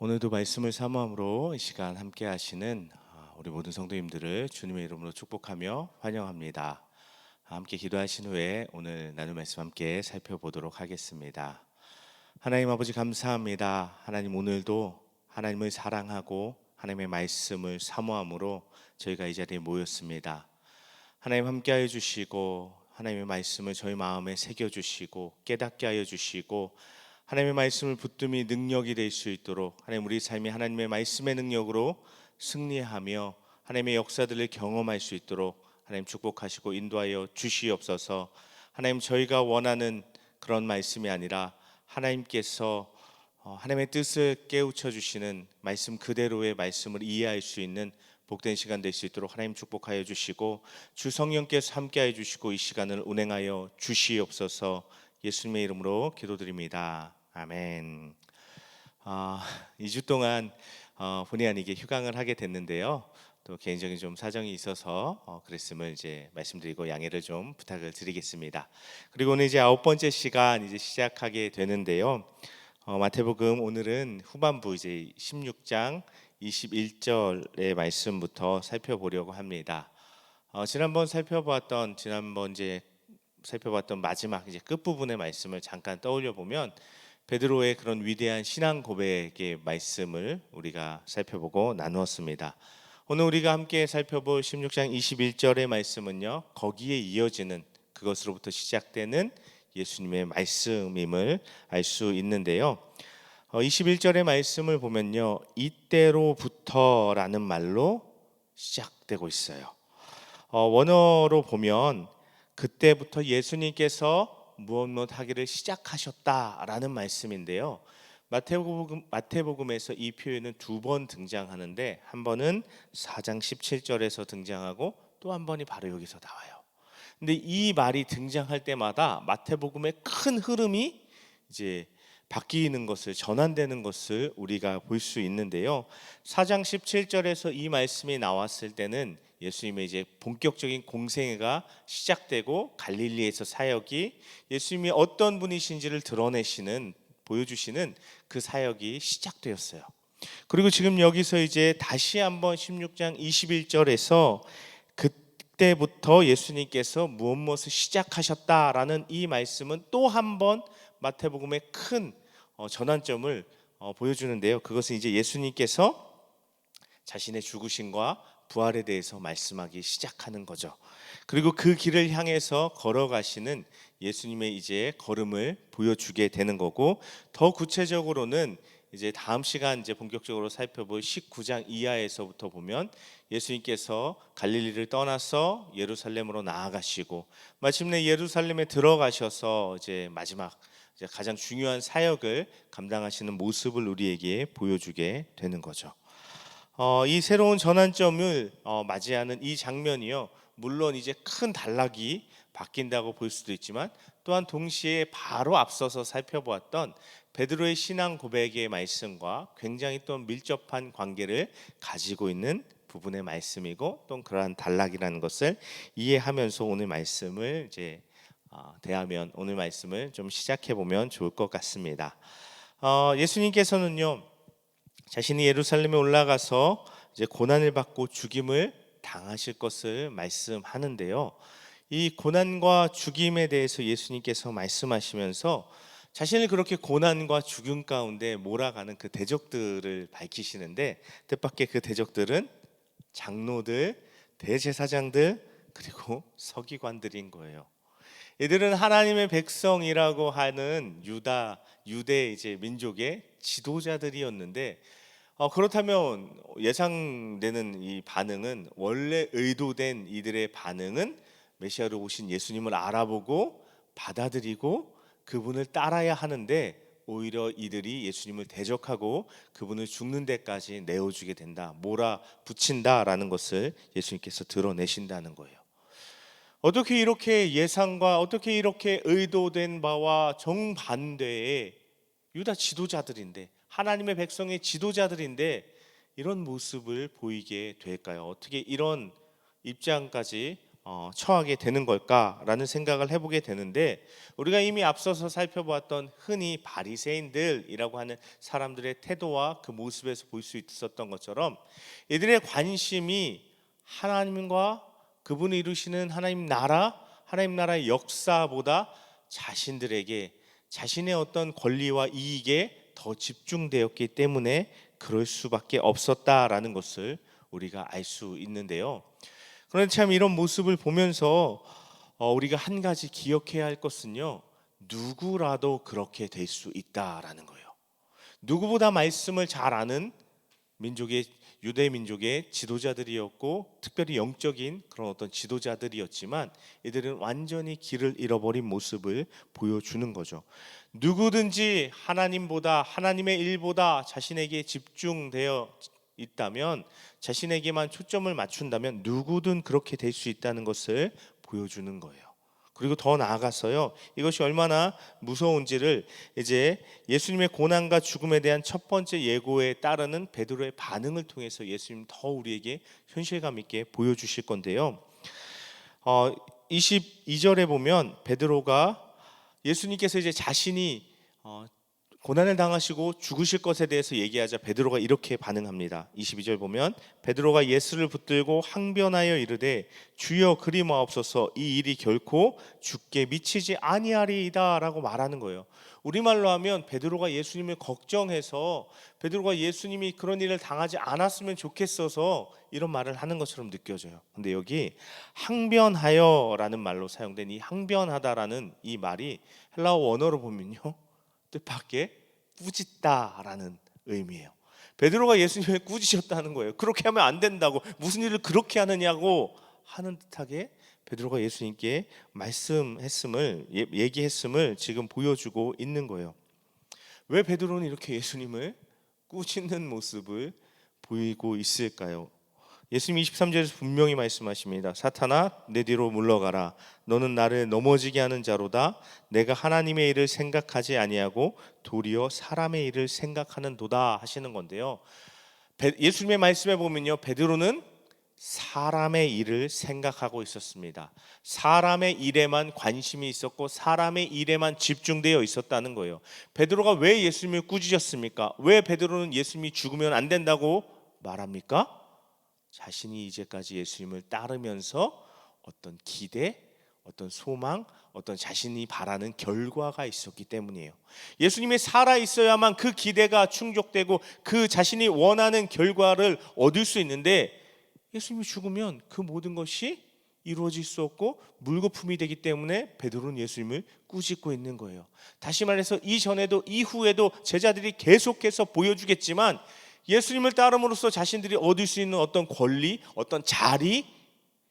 오늘도 말씀을 사모함으로 이 시간 함께 하시는 우리 모든 성도님들을 주님의 이름으로 축복하며 환영합니다. 함께 기도하신 후에 오늘 나눌 말씀 함께 살펴보도록 하겠습니다. 하나님 아버지 감사합니다. 하나님 오늘도 하나님을 사랑하고 하나님의 말씀을 사모함으로 저희가 이 자리에 모였습니다. 하나님 함께하여 주시고 하나님의 말씀을 저희 마음에 새겨주시고 깨닫게 하여 주시고 하나님의 말씀을 붙듦이 능력이 될 수 있도록 하나님 우리 삶이 하나님의 말씀의 능력으로 승리하며 하나님의 역사들을 경험할 수 있도록 하나님 축복하시고 인도하여 주시옵소서. 하나님 저희가 원하는 그런 말씀이 아니라 하나님께서 하나님의 뜻을 깨우쳐 주시는 말씀 그대로의 말씀을 이해할 수 있는 복된 시간 될 수 있도록 하나님 축복하여 주시고 주 성령께서 함께하여 주시고 이 시간을 운행하여 주시옵소서. 예수님의 이름으로 기도드립니다. 아멘. 2주 동안 본의 아니게 휴강을 하게 됐는데요. 또 개인적인 좀 사정이 있어서 그랬음을 이제 말씀드리고 양해를 좀 부탁을 드리겠습니다. 그리고 오늘 이제 9번째 시간 이제 시작하게 되는데요. 마태복음 오늘은 후반부 이제 16장 21절의 말씀부터 살펴보려고 합니다. 지난번 살펴봤던 마지막 이제 끝 부분의 말씀을 잠깐 떠올려 보면 베드로의 그런 위대한 신앙 고백의 말씀을 우리가 살펴보고 나누었습니다. 오늘 우리가 함께 살펴볼 16장 21절의 말씀은요, 거기에 이어지는 그것으로부터 시작되는 예수님의 말씀임을 알 수 있는데요. 21절의 말씀을 보면요, 이때로부터라는 말로 시작되고 있어요. 원어로 보면 그때부터 예수님께서 무엇 하기를 시작하셨다라는 말씀인데요. 마태복음에서 이 표현은 두 번 등장하는데 한 번은 4장 17절에서 등장하고 또 한 번이 바로 여기서 나와요. 근데 이 말이 등장할 때마다 마태복음의 큰 흐름이 이제 바뀌는 것을 전환되는 것을 우리가 볼 수 있는데요. 4장 17절에서 이 말씀이 나왔을 때는 예수님의 이제 본격적인 공생애가 시작되고 갈릴리에서 사역이 예수님이 어떤 분이신지를 보여주시는 그 사역이 시작되었어요. 그리고 지금 여기서 이제 다시 한번 16장 21절에서 그때부터 예수님께서 무엇을 시작하셨다라는 이 말씀은 또 한 번 마태복음의 큰 전환점을 보여주는데요. 그것은 이제 예수님께서 자신의 죽으심과 부활에 대해서 말씀하기 시작하는 거죠. 그리고 그 길을 향해서 걸어가시는 예수님의 이제 걸음을 보여주게 되는 거고, 더 구체적으로는 이제 다음 시간 이제 본격적으로 살펴볼 19장 이하에서부터 보면 예수님께서 갈릴리를 떠나서 예루살렘으로 나아가시고 마침내 예루살렘에 들어가셔서 이제 마지막 이제 가장 중요한 사역을 감당하시는 모습을 우리에게 보여주게 되는 거죠. 이 새로운 전환점을 맞이하는 이 장면이요, 물론 이제 큰 단락이 바뀐다고 볼 수도 있지만 또한 동시에 바로 앞서서 살펴보았던 베드로의 신앙 고백의 말씀과 굉장히 또 밀접한 관계를 가지고 있는 부분의 말씀이고, 또 그러한 단락이라는 것을 이해하면서 오늘 말씀을 이제 대하면 오늘 말씀을 좀 시작해 보면 좋을 것 같습니다. 예수님께서는요, 자신이 예루살렘에 올라가서 이제 고난을 받고 죽임을 당하실 것을 말씀하는데요. 이 고난과 죽임에 대해서 예수님께서 말씀하시면서 자신을 그렇게 고난과 죽음 가운데 몰아가는 그 대적들을 밝히시는데, 뜻밖의 그 대적들은 장로들, 대제사장들, 그리고 서기관들인 거예요. 이들은 하나님의 백성이라고 하는 유대 이제 민족의 지도자들이었는데, 그렇다면 예상되는 이 반응은, 원래 의도된 이들의 반응은 메시아로 오신 예수님을 알아보고 받아들이고 그분을 따라야 하는데, 오히려 이들이 예수님을 대적하고 그분을 죽는 데까지 내어주게 된다, 몰아붙인다라는 것을 예수님께서 드러내신다는 거예요. 어떻게 이렇게 의도된 바와 정반대의 유다 지도자들인데, 하나님의 백성의 지도자들인데 이런 모습을 보이게 될까요? 어떻게 이런 입장까지 처하게 되는 걸까라는 생각을 해보게 되는데, 우리가 이미 앞서서 살펴보았던 흔히 바리새인들이라고 하는 사람들의 태도와 그 모습에서 볼 수 있었던 것처럼 이들의 관심이 하나님과 그분이 이루시는 하나님 나라의 역사보다 자신들에게 자신의 어떤 권리와 이익에 더 집중되었기 때문에 그럴 수밖에 없었다라는 것을 우리가 알 수 있는데요. 그런데 참 이런 모습을 보면서 우리가 한 가지 기억해야 할 것은요, 누구라도 그렇게 될 수 있다라는 거예요. 누구보다 말씀을 잘 아는 유대 민족의 지도자들이었고, 특별히 영적인 그런 어떤 지도자들이었지만 이들은 완전히 길을 잃어버린 모습을 보여주는 거죠. 누구든지 하나님의 일보다 자신에게 집중되어 있다면, 자신에게만 초점을 맞춘다면 누구든 그렇게 될 수 있다는 것을 보여주는 거예요. 그리고 더 나아가서요, 이것이 얼마나 무서운지를 이제 예수님의 고난과 죽음에 대한 첫 번째 예고에 따르는 베드로의 반응을 통해서 예수님 더 우리에게 현실감 있게 보여주실 건데요. 22절에 보면 베드로가 예수님께서 이제 자신이 고난을 당하시고 죽으실 것에 대해서 얘기하자 베드로가 이렇게 반응합니다. 22절 보면 베드로가 예수를 붙들고 항변하여 이르되 주여 그리 마옵소서, 이 일이 결코 죽게 미치지 아니하리이다 라고 말하는 거예요. 우리말로 하면 베드로가 예수님을 걱정해서, 베드로가 예수님이 그런 일을 당하지 않았으면 좋겠어서 이런 말을 하는 것처럼 느껴져요. 근데 여기 항변하여 라는 말로 사용된 이 항변하다라는 이 말이 헬라어 원어로 보면요, 뜻밖의 꾸짖다라는 의미예요. 베드로가 예수님을 꾸짖었다는 거예요. 그렇게 하면 안 된다고, 무슨 일을 그렇게 하느냐고 하는 듯하게 베드로가 예수님께 얘기했음을 지금 보여주고 있는 거예요. 왜 베드로는 이렇게 예수님을 꾸짖는 모습을 보이고 있을까요? 예수님 23절에서 분명히 말씀하십니다. 사탄아, 내 뒤로 물러가라. 너는 나를 넘어지게 하는 자로다. 내가 하나님의 일을 생각하지 아니하고 도리어 사람의 일을 생각하는도다 하시는 건데요. 예수님의 말씀에 보면요, 베드로는 사람의 일을 생각하고 있었습니다. 사람의 일에만 관심이 있었고 사람의 일에만 집중되어 있었다는 거예요. 베드로가 왜 예수님을 꾸짖었습니까? 왜 베드로는 예수님이 죽으면 안 된다고 말합니까? 자신이 이제까지 예수님을 따르면서 어떤 기대, 어떤 소망, 어떤 자신이 바라는 결과가 있었기 때문이에요. 예수님이 살아 있어야만 그 기대가 충족되고 그 자신이 원하는 결과를 얻을 수 있는데, 예수님이 죽으면 그 모든 것이 이루어질 수 없고 물거품이 되기 때문에 베드로는 예수님을 꾸짖고 있는 거예요. 다시 말해서 이전에도 이후에도 제자들이 계속해서 보여주겠지만 예수님을 따름으로써 자신들이 얻을 수 있는 어떤 권리, 어떤 자리,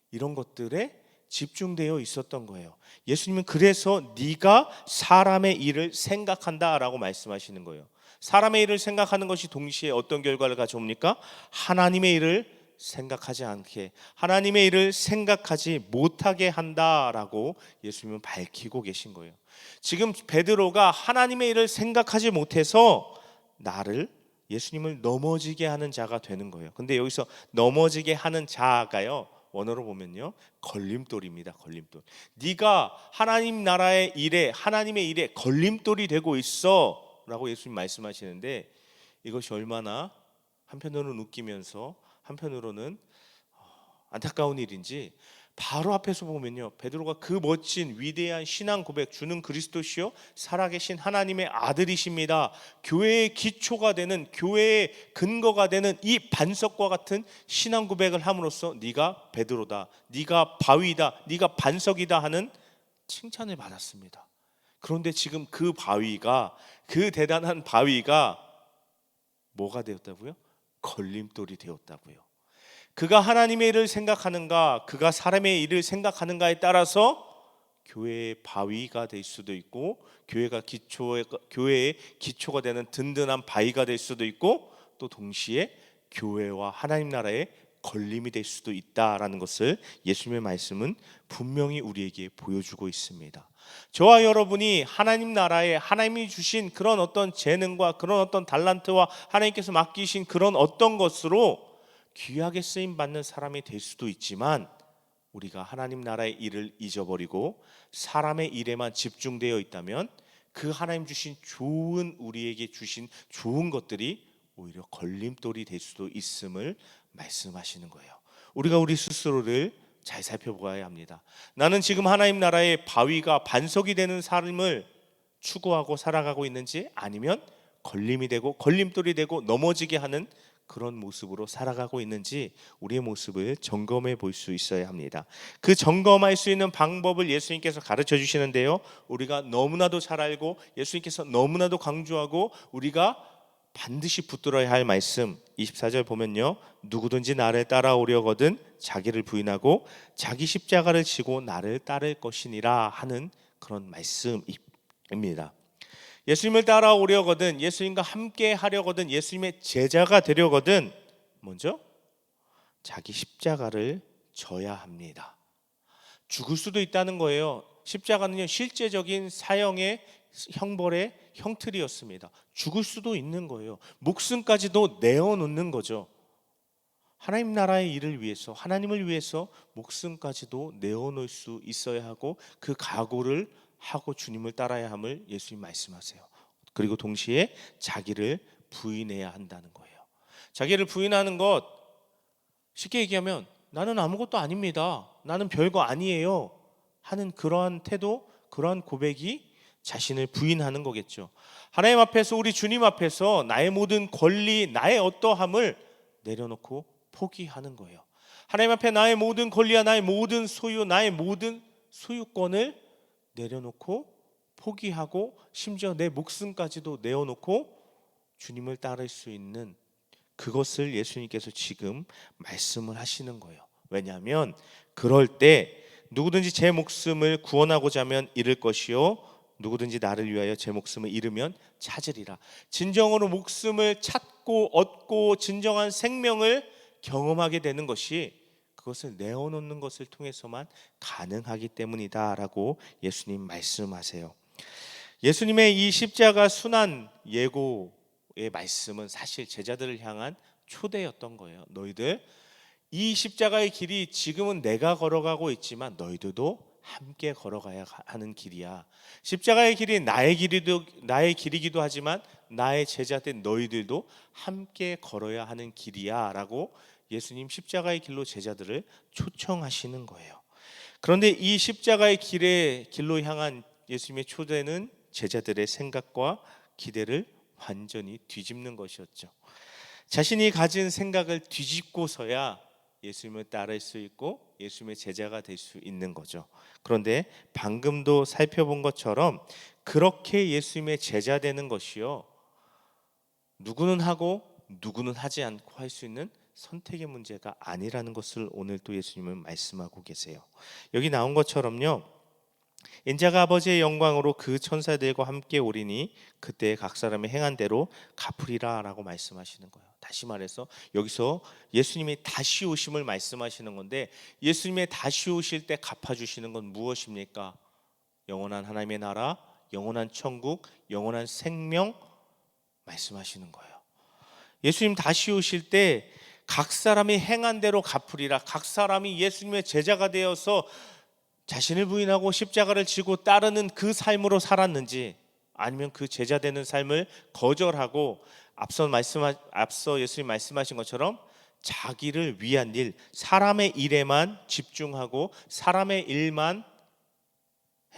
이런 것들에 집중되어 있었던 거예요. 예수님은 그래서 네가 사람의 일을 생각한다라고 말씀하시는 거예요. 사람의 일을 생각하는 것이 동시에 어떤 결과를 가져옵니까? 하나님의 일을 생각하지 않게, 하나님의 일을 생각하지 못하게 한다라고 예수님은 밝히고 계신 거예요. 지금 베드로가 하나님의 일을 생각하지 못해서 예수님을 넘어지게 하는 자가 되는 거예요. 근데 여기서 넘어지게 하는 자가요, 원어로 보면요, 걸림돌입니다. 걸림돌. 네가 하나님 나라의 일에, 하나님의 일에 걸림돌이 되고 있어 라고 예수님 말씀하시는데, 이것이 얼마나 한편으로는 웃기면서 한편으로는 안타까운 일인지, 바로 앞에서 보면요, 베드로가 그 멋진 위대한 신앙 고백, 주는 그리스도시요 살아계신 하나님의 아들이십니다, 교회의 기초가 되는, 교회의 근거가 되는 이 반석과 같은 신앙 고백을 함으로써 네가 베드로다, 네가 바위다, 네가 반석이다 하는 칭찬을 받았습니다. 그런데 지금 그 바위가, 그 대단한 바위가 뭐가 되었다고요? 걸림돌이 되었다고요. 그가 하나님의 일을 생각하는가, 그가 사람의 일을 생각하는가에 따라서 교회의 바위가 될 수도 있고, 교회의 기초가 되는 든든한 바위가 될 수도 있고, 또 동시에 교회와 하나님 나라의 걸림이 될 수도 있다라는 것을 예수님의 말씀은 분명히 우리에게 보여주고 있습니다. 저와 여러분이 하나님 나라에 하나님이 주신 그런 어떤 재능과 그런 어떤 달란트와 하나님께서 맡기신 그런 어떤 것으로 귀하게 쓰임 받는 사람이 될 수도 있지만, 우리가 하나님 나라의 일을 잊어버리고 사람의 일에만 집중되어 있다면 그 하나님 주신 좋은, 우리에게 주신 좋은 것들이 오히려 걸림돌이 될 수도 있음을 말씀하시는 거예요. 우리가 우리 스스로를 잘 살펴보아야 합니다. 나는 지금 하나님 나라의 바위가 반석이 되는 삶을 추구하고 살아가고 있는지, 아니면 걸림이 되고 걸림돌이 되고 넘어지게 하는 그런 모습으로 살아가고 있는지 우리의 모습을 점검해 볼 수 있어야 합니다. 그 점검할 수 있는 방법을 예수님께서 가르쳐 주시는데요, 우리가 너무나도 잘 알고 예수님께서 너무나도 강조하고 우리가 반드시 붙들어야 할 말씀, 24절 보면요, 누구든지 나를 따라오려거든 자기를 부인하고 자기 십자가를 지고 나를 따를 것이니라 하는 그런 말씀입니다. 예수님을 따라오려거든, 예수님과 함께 하려거든, 예수님의 제자가 되려거든 먼저 자기 십자가를 져야 합니다. 죽을 수도 있다는 거예요. 십자가는요, 실제적인 사형의 형벌의 형틀이었습니다. 죽을 수도 있는 거예요. 목숨까지도 내어놓는 거죠. 하나님 나라의 일을 위해서, 하나님을 위해서 목숨까지도 내어놓을 수 있어야 하고 그 각오를 하고 주님을 따라야 함을 예수님 말씀하세요. 그리고 동시에 자기를 부인해야 한다는 거예요. 자기를 부인하는 것, 쉽게 얘기하면 나는 아무것도 아닙니다, 나는 별거 아니에요 하는 그러한 태도, 그러한 고백이 자신을 부인하는 거겠죠. 하나님 앞에서, 우리 주님 앞에서 나의 모든 권리, 나의 어떠함을 내려놓고 포기하는 거예요. 하나님 앞에 나의 모든 권리와 나의 모든 소유, 나의 모든 소유권을 내려놓고 포기하고 심지어 내 목숨까지도 내어놓고 주님을 따를 수 있는 그것을 예수님께서 지금 말씀을 하시는 거예요. 왜냐하면 그럴 때 누구든지 제 목숨을 구원하고자 하면 잃을 것이요 누구든지 나를 위하여 제 목숨을 잃으면 찾으리라. 진정으로 목숨을 찾고 얻고 진정한 생명을 경험하게 되는 것이 그것을 내어놓는 것을 통해서만 가능하기 때문이다라고 예수님 말씀하세요. 예수님의 이 십자가 순환 예고의 말씀은 사실 제자들을 향한 초대였던 거예요. 너희들 이 십자가의 길이 지금은 내가 걸어가고 있지만 너희들도 함께 걸어가야 하는 길이야. 십자가의 길이 나의 길이기도 하지만 나의 제자된 너희들도 함께 걸어야 하는 길이야 라고 예수님 십자가의 길로 제자들을 초청하시는 거예요. 그런데 이 십자가의 길로 향한 예수님의 초대는 제자들의 생각과 기대를 완전히 뒤집는 것이었죠. 자신이 가진 생각을 뒤집고서야 예수님을 따를 수 있고 예수님의 제자가 될 수 있는 거죠. 그런데 방금도 살펴본 것처럼 그렇게 예수님의 제자 되는 것이요, 누구는 하고 누구는 하지 않고 할 수 있는 선택의 문제가 아니라는 것을 오늘 또 예수님은 말씀하고 계세요. 여기 나온 것처럼요, 인자가 아버지의 영광으로 그 천사들과 함께 오리니 그때 각 사람이 행한 대로 갚으리라 라고 말씀하시는 거예요. 다시 말해서 여기서 예수님이 다시 오심을 말씀하시는 건데, 예수님의 다시 오실 때 갚아주시는 건 무엇입니까? 영원한 하나님의 나라, 영원한 천국, 영원한 생명 말씀하시는 거예요. 예수님 다시 오실 때 각 사람이 행한 대로 갚으리라. 각 사람이 예수님의 제자가 되어서 자신을 부인하고 십자가를 지고 따르는 그 삶으로 살았는지, 아니면 그 제자 되는 삶을 거절하고 앞서 예수님 말씀하신 것처럼 자기를 위한 일, 사람의 일에만 집중하고 사람의 일만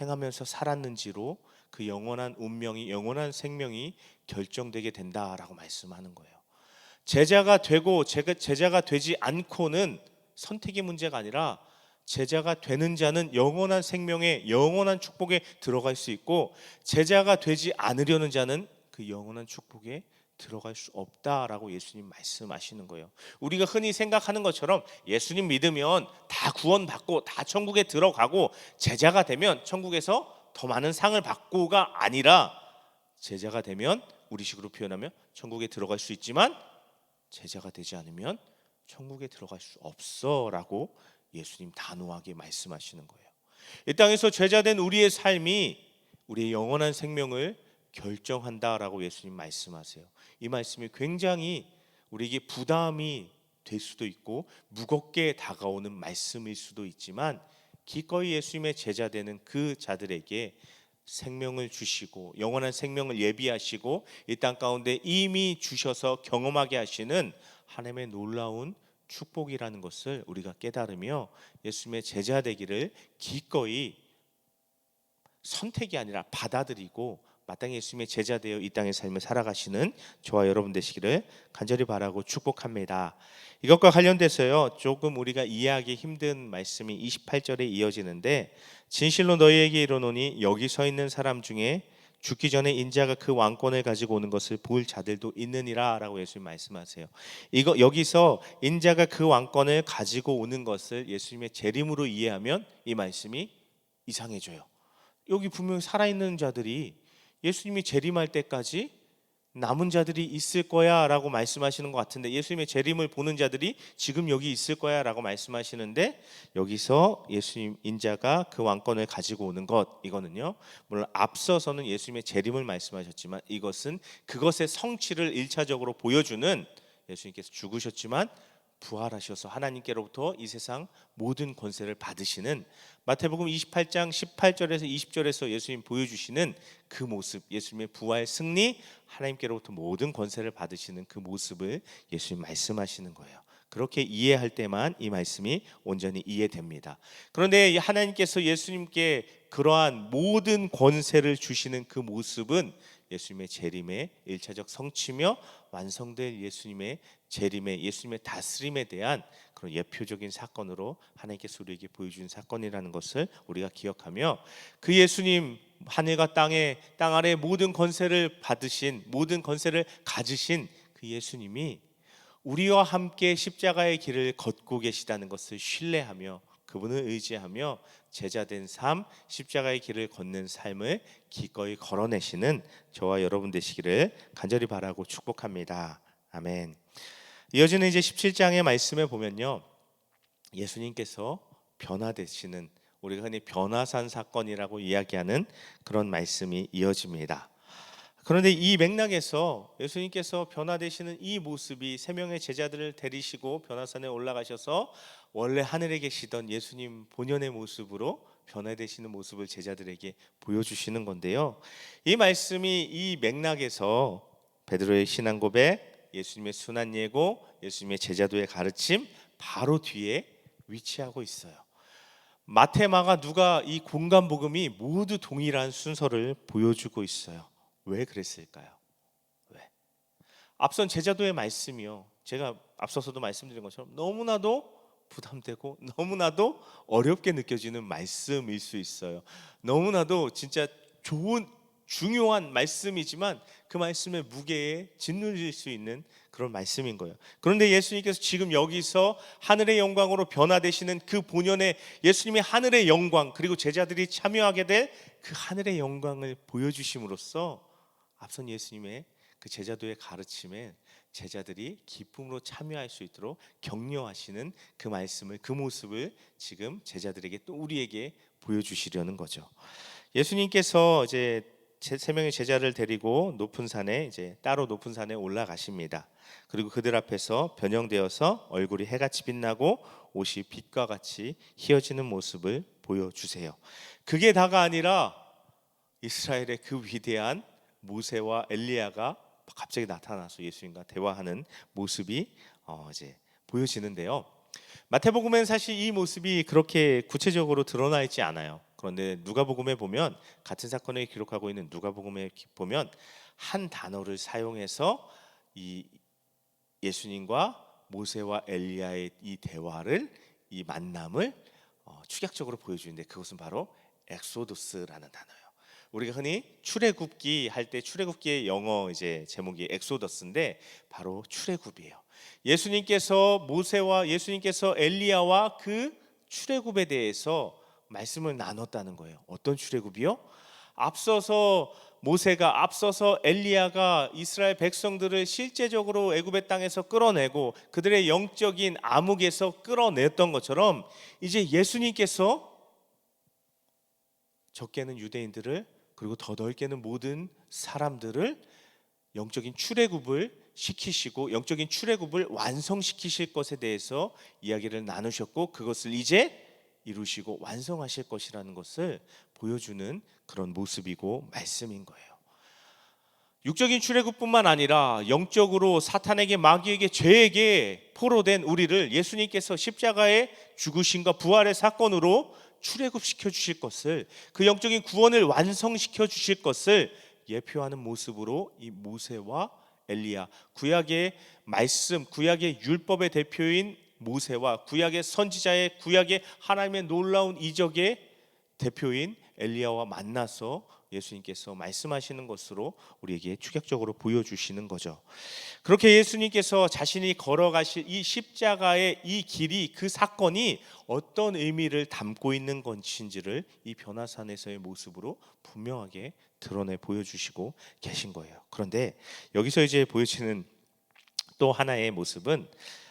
행하면서 살았는지로 그 영원한 운명이, 영원한 생명이 결정되게 된다라고 말씀하는 거예요. 제자가 되고 제자가 되지 않고는 선택의 문제가 아니라 제자가 되는 자는 영원한 생명의 영원한 축복에 들어갈 수 있고, 제자가 되지 않으려는 자는 그 영원한 축복에 들어갈 수 없다라고 예수님 말씀하시는 거예요. 우리가 흔히 생각하는 것처럼 예수님 믿으면 다 구원받고 다 천국에 들어가고 제자가 되면 천국에서 더 많은 상을 받고가 아니라, 제자가 되면 우리식으로 표현하면 천국에 들어갈 수 있지만 제자가 되지 않으면 천국에 들어갈 수 없어라고 예수님 단호하게 말씀하시는 거예요. 이 땅에서 제자된 우리의 삶이 우리의 영원한 생명을 결정한다라고 예수님 말씀하세요. 이 말씀이 굉장히 우리에게 부담이 될 수도 있고 무겁게 다가오는 말씀일 수도 있지만 기꺼이 예수님의 제자 되는 그 자들에게 생명을 주시고 영원한 생명을 예비하시고 이 땅 가운데 이미 주셔서 경험하게 하시는 하나님의 놀라운 축복이라는 것을 우리가 깨달으며 예수님의 제자 되기를 기꺼이 선택이 아니라 받아들이고 마땅히 예수님의 제자 되어 이 땅의 삶을 살아가시는 저와 여러분 되시기를 간절히 바라고 축복합니다. 이것과 관련돼서요, 조금 우리가 이해하기 힘든 말씀이 28절에 이어지는데, 진실로 너희에게 이르노니 여기 서 있는 사람 중에 죽기 전에 인자가 그 왕권을 가지고 오는 것을 볼 자들도 있느니라 라고 예수님 말씀하세요. 여기서 인자가 그 왕권을 가지고 오는 것을 예수님의 재림으로 이해하면 이 말씀이 이상해져요. 여기 분명히 살아있는 자들이 예수님이 재림할 때까지 남은 자들이 있을 거야 라고 말씀하시는 것 같은데, 예수님의 재림을 보는 자들이 지금 여기 있을 거야 라고 말씀하시는데, 여기서 예수님 인자가 그 왕권을 가지고 오는 것, 이거는요 물론 앞서서는 예수님의 재림을 말씀하셨지만 이것은 그것의 성취를 1차적으로 보여주는, 예수님께서 죽으셨지만 부활하셔서 하나님께로부터 이 세상 모든 권세를 받으시는, 마태복음 28장 18절에서 20절에서 예수님 보여주시는 그 모습, 예수님의 부활 승리, 하나님께로부터 모든 권세를 받으시는 그 모습을 예수님 말씀하시는 거예요. 그렇게 이해할 때만 이 말씀이 온전히 이해됩니다. 그런데 하나님께서 예수님께 그러한 모든 권세를 주시는 그 모습은 예수님의 재림의 1차적 성취며 완성될 예수님의 재림의, 예수님의 다스림에 대한 그런 예표적인 사건으로 하나님께서 우리에게 보여준 사건이라는 것을 우리가 기억하며, 그 예수님, 하늘과 땅 아래 모든 권세를 받으신, 모든 권세를 가지신 그 예수님이 우리와 함께 십자가의 길을 걷고 계시다는 것을 신뢰하며 그분을 의지하며 제자된 삶, 십자가의 길을 걷는 삶을 기꺼이 걸어내시는 저와 여러분 되시기를 간절히 바라고 축복합니다. 아멘. 이어지는 이제 17장의 말씀에 보면요, 예수님께서 변화되시는, 우리가 흔히 변화산 사건이라고 이야기하는 그런 말씀이 이어집니다. 그런데 이 맥락에서 예수님께서 변화되시는 이 모습이 세 명의 제자들을 데리시고 변화산에 올라가셔서 원래 하늘에 계시던 예수님 본연의 모습으로 변화되시는 모습을 제자들에게 보여주시는 건데요, 이 말씀이 이 맥락에서 베드로의 신앙 고백, 예수님의 순환 예고, 예수님의 제자도의 가르침 바로 뒤에 위치하고 있어요. 마태, 마가, 누가 이 공간 복음이 모두 동일한 순서를 보여주고 있어요. 왜 그랬을까요? 왜? 앞선 제자도의 말씀이요, 제가 앞서서도 말씀드린 것처럼 너무나도 부담되고 너무나도 어렵게 느껴지는 말씀일 수 있어요. 너무나도 진짜 좋은 중요한 말씀이지만 그 말씀의 무게에 짓눌릴 수 있는 그런 말씀인 거예요. 그런데 예수님께서 지금 여기서 하늘의 영광으로 변화되시는 그 본연의 예수님의 하늘의 영광, 그리고 제자들이 참여하게 될 그 하늘의 영광을 보여주심으로써 앞선 예수님의 그 제자도의 가르침에 제자들이 기쁨으로 참여할 수 있도록 격려하시는 그 말씀을, 그 모습을 지금 제자들에게 또 우리에게 보여주시려는 거죠. 예수님께서 이제 세 명의 제자를 데리고 높은 산에, 이제 따로 높은 산에 올라가십니다. 그리고 그들 앞에서 변형되어서 얼굴이 해같이 빛나고 옷이 빛과 같이 희어지는 모습을 보여주세요. 그게 다가 아니라 이스라엘의 그 위대한 모세와 엘리야가 갑자기 나타나서 예수님과 대화하는 모습이 이제 보여지는데요. 마태복음에는 사실 이 모습이 그렇게 구체적으로 드러나 있지 않아요. 그런데 누가복음에 보면, 같은 사건을 기록하고 있는 누가복음에 보면 한 단어를 사용해서 이 예수님과 모세와 엘리야의 이 대화를, 이 만남을 축약적으로 보여주는데, 그것은 바로 엑소도스라는 단어예요. 우리가 흔히 출애굽기 할 때 출애굽기의 영어 이제 제목이 엑소더스인데 바로 출애굽이에요. 예수님께서 엘리야와 그 출애굽에 대해서 말씀을 나눴다는 거예요. 어떤 출애굽이요? 앞서서 모세가, 앞서서 엘리야가 이스라엘 백성들을 실제적으로 애굽의 땅에서 끌어내고 그들의 영적인 암흑에서 끌어냈던 것처럼, 이제 예수님께서 적게는 유대인들을, 그리고 더 넓게는 모든 사람들을 영적인 출애굽을 시키시고 영적인 출애굽을 완성시키실 것에 대해서 이야기를 나누셨고 그것을 이제 이루시고 완성하실 것이라는 것을 보여주는 그런 모습이고 말씀인 거예요. 육적인 출애굽뿐만 아니라 영적으로 사탄에게 마귀에게 죄에게 포로된 우리를 예수님께서 십자가의 죽으심과 부활의 사건으로 출애굽시켜 주실 것을, 그 영적인 구원을 완성시켜 주실 것을 예표하는 모습으로 이 모세와 엘리야, 구약의 말씀, 구약의 율법의 대표인 모세와 구약의 선지자의, 구약의 하나님의 놀라운 이적의 대표인 엘리야와 만나서 예수님께서 말씀하시는 것으로 우리에게 추격적으로 보여주시는 거죠. 그렇게 예수님께서 자신이 걸어가실 이 십자가의 이 길이, 그 사건이 어떤 의미를 담고 있는 것인지를 이 변화산에서의 모습으로 분명하게 드러내 보여주시고 계신 거예요. 그런데 여기서 이제 보여지는 또 하나의 모습은,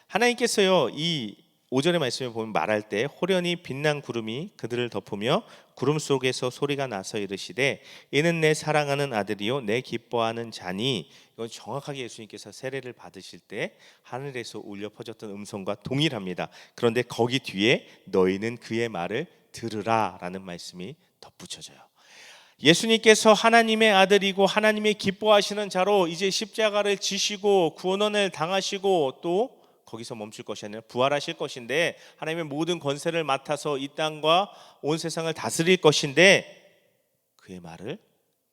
하나님께서요 이 5절의 말씀에 보면 말할 때 호련히 빛난 구름이 그들을 덮으며 구름 속에서 소리가 나서 이르시되 이는 내 사랑하는 아들이요 내 기뻐하는 자니, 이건 정확하게 예수님께서 세례를 받으실 때 하늘에서 울려 퍼졌던 음성과 동일합니다. 그런데 거기 뒤에 너희는 그의 말을 들으라 라는 말씀이 덧붙여져요. 예수님께서 하나님의 아들이고 하나님의 기뻐하시는 자로 이제 십자가를 지시고 구원을 당하시고 또 거기서 멈출 것이 아니라 부활하실 것인데, 하나님의 모든 권세를 맡아서 이 땅과 온 세상을 다스릴 것인데 그의 말을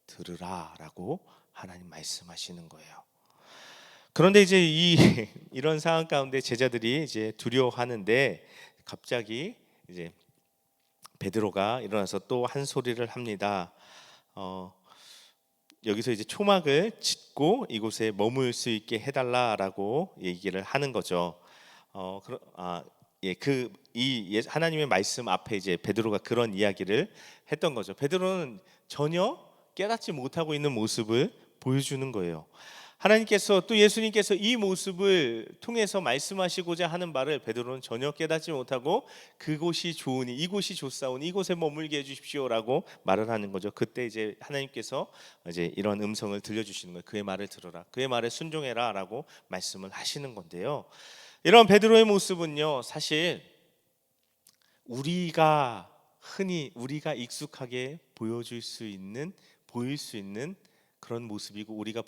들으라 라고 하나님 말씀하시는 거예요. 그런데 이제 이런 상황 가운데 제자들이 이제 두려워하는데 갑자기 이제 베드로가 일어나서 또 한 소리를 합니다. 여기서 이제 초막을 짓고 이곳에 머물 수 있게 해달라라고 얘기를 하는 거죠. 하나님의 말씀 앞에 이제 베드로가 그런 이야기를 했던 거죠. 베드로는 전혀 깨닫지 못하고 있는 모습을 보여주는 거예요. 하나님께서 또 예수님께서 이 모습을 통해서 말씀하시고자 하는 바를 베드로는 전혀 깨닫지 못하고 그곳이 좋으니 이곳이 좋사오니 이곳에 머물게 해주십시오라고 말을 하는 거죠. 그때 이제 하나님께서 이제 이런 음성을 들려주시는 거예요. 그의 말을 들어라, 그의 말에 순종해라라고 말씀을 하시는 건데요. 이런 베드로의 모습은요, 사실 우리가 익숙하게 보일 수 있는 그런 모습이고, 우리가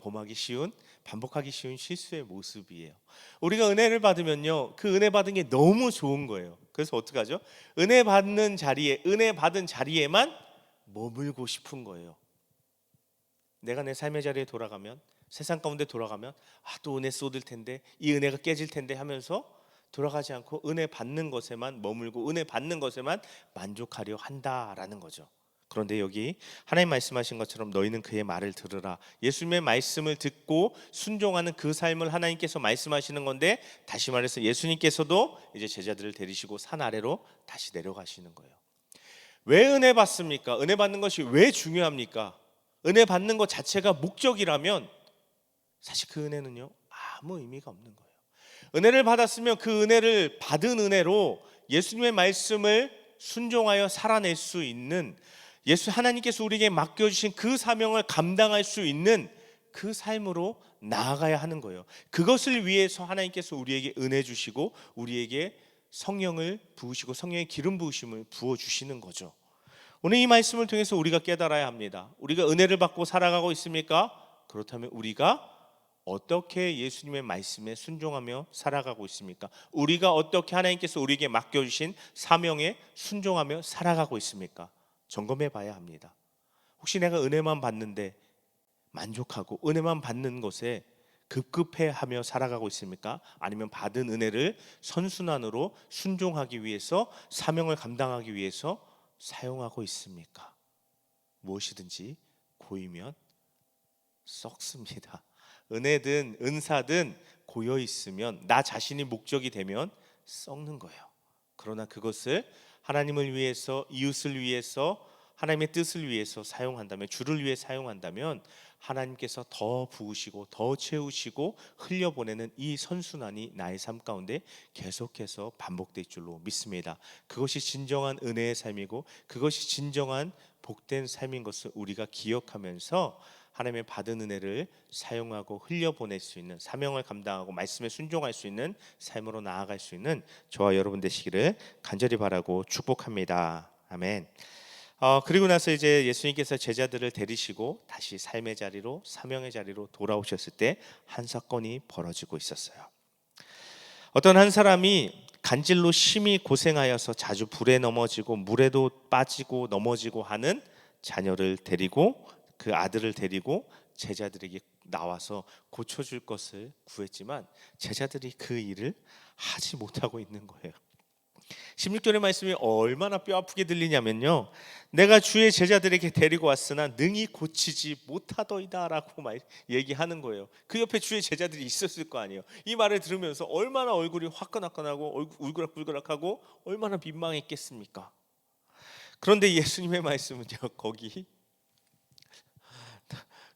반복하기 쉬운 실수의 모습이에요. 우리가 은혜를 받으면요, 그 은혜 받은 게 너무 좋은 거예요. 그래서 어떡하죠? 은혜 받은 자리에만 머물고 싶은 거예요. 내가 내 삶의 자리에 돌아가면, 세상 가운데 돌아가면 또 은혜 쏟을 텐데, 이 은혜가 깨질 텐데 하면서 돌아가지 않고 은혜 받는 것에만 머물고 은혜 받는 것에만 만족하려 한다라는 거죠. 그런데 여기 하나님 말씀하신 것처럼 너희는 그의 말을 들으라, 예수님의 말씀을 듣고 순종하는 그 삶을 하나님께서 말씀하시는 건데, 다시 말해서 예수님께서도 이제 제자들을 데리시고 산 아래로 다시 내려가시는 거예요. 왜 은혜 받습니까? 은혜 받는 것이 왜 중요합니까? 은혜 받는 것 자체가 목적이라면 사실 그 은혜는요 아무 의미가 없는 거예요. 은혜를 받았으면 그 은혜를 받은 은혜로 예수님의 말씀을 순종하여 살아낼 수 있는, 하나님께서 우리에게 맡겨주신 그 사명을 감당할 수 있는 그 삶으로 나아가야 하는 거예요. 그것을 위해서 하나님께서 우리에게 은혜 주시고 우리에게 성령을 부으시고 성령의 기름 부으심을 부어주시는 거죠. 오늘 이 말씀을 통해서 우리가 깨달아야 합니다. 우리가 은혜를 받고 살아가고 있습니까? 그렇다면 우리가 어떻게 예수님의 말씀에 순종하며 살아가고 있습니까? 우리가 어떻게 하나님께서 우리에게 맡겨주신 사명에 순종하며 살아가고 있습니까? 점검해 봐야 합니다. 혹시 내가 은혜만 받는데 만족하고 은혜만 받는 것에 급급해하며 살아가고 있습니까? 아니면 받은 은혜를 선순환으로 순종하기 위해서, 사명을 감당하기 위해서 사용하고 있습니까? 무엇이든지 고이면 썩습니다. 은혜든 은사든 고여 있으면, 나 자신이 목적이 되면 썩는 거예요. 그러나 그것을 하나님을 위해서, 이웃을 위해서, 하나님의 뜻을 위해서 사용한다면, 주를 위해 사용한다면 하나님께서 더 부으시고 더 채우시고 흘려보내는 이 선순환이 나의 삶 가운데 계속해서 반복될 줄로 믿습니다. 그것이 진정한 은혜의 삶이고 그것이 진정한 복된 삶인 것을 우리가 기억하면서 하나님의 받은 은혜를 사용하고 흘려보낼 수 있는, 사명을 감당하고 말씀에 순종할 수 있는 삶으로 나아갈 수 있는 저와 여러분 되시기를 간절히 바라고 축복합니다. 아멘. 그리고 나서 이제 예수님께서 제자들을 데리시고 다시 삶의 자리로, 사명의 자리로 돌아오셨을 때 한 사건이 벌어지고 있었어요. 어떤 한 사람이 간질로 심히 고생하여서 자주 불에 넘어지고 물에도 빠지고 넘어지고 하는 자녀를 데리고, 그 아들을 데리고 제자들에게 나와서 고쳐줄 것을 구했지만 제자들이 그 일을 하지 못하고 있는 거예요. 16절의 말씀이 얼마나 뼈아프게 들리냐면요, 내가 주의 제자들에게 데리고 왔으나 능히 고치지 못하더이다 라고 얘기하는 거예요. 그 옆에 주의 제자들이 있었을 거 아니에요. 이 말을 들으면서 얼마나 얼굴이 화끈화끈하고 울그락불그락하고 얼마나 민망했겠습니까? 그런데 예수님의 말씀은요, 거기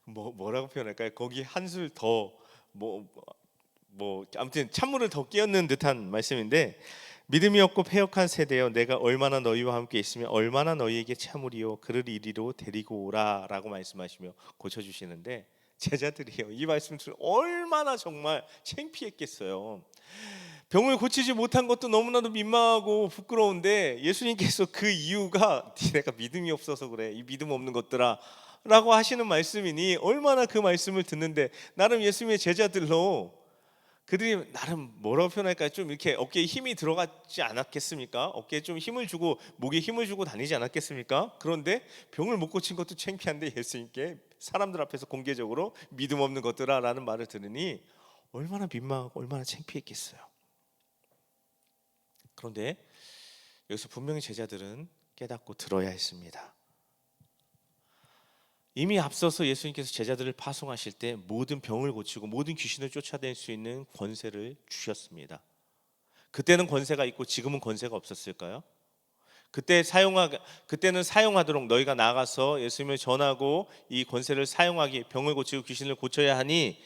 뭐라고 표현할까요? 거기 한술 더 아무튼 찬물을 더 끼얹는 듯한 말씀인데, 믿음이 없고 패역한 세대여, 내가 얼마나 너희와 함께 있으며 얼마나 너희에게 참으리요, 그를 이리로 데리고 오라 라고 말씀하시며 고쳐주시는데, 제자들이요, 이 말씀 들으면 얼마나 정말 창피했겠어요. 병을 고치지 못한 것도 너무나도 민망하고 부끄러운데 예수님께서 그 이유가 내가 믿음이 없어서 그래, 이 믿음 없는 것들아 라고 하시는 말씀이니, 얼마나 그 말씀을 듣는데 나름 예수님의 제자들로 그들이 나름 뭐라고 표현할까요? 좀 이렇게 어깨에 힘이 들어갔지 않았겠습니까? 어깨에 좀 힘을 주고 목에 힘을 주고 다니지 않았겠습니까? 그런데 병을 못 고친 것도 창피한데 예수님께 사람들 앞에서 공개적으로 믿음 없는 것들아 라는 말을 들으니 얼마나 민망하고 얼마나 창피했겠어요. 그런데 여기서 분명히 제자들은 깨닫고 들어야 했습니다. 이미 앞서서 예수님께서 제자들을 파송하실 때 모든 병을 고치고 모든 귀신을 쫓아낼 수 있는 권세를 주셨습니다. 그때는 권세가 있고 지금은 권세가 없었을까요? 그때는 사용하도록 너희가 나가서 예수님을 전하고 이 권세를 사용하기, 병을 고치고 귀신을 고쳐야 하니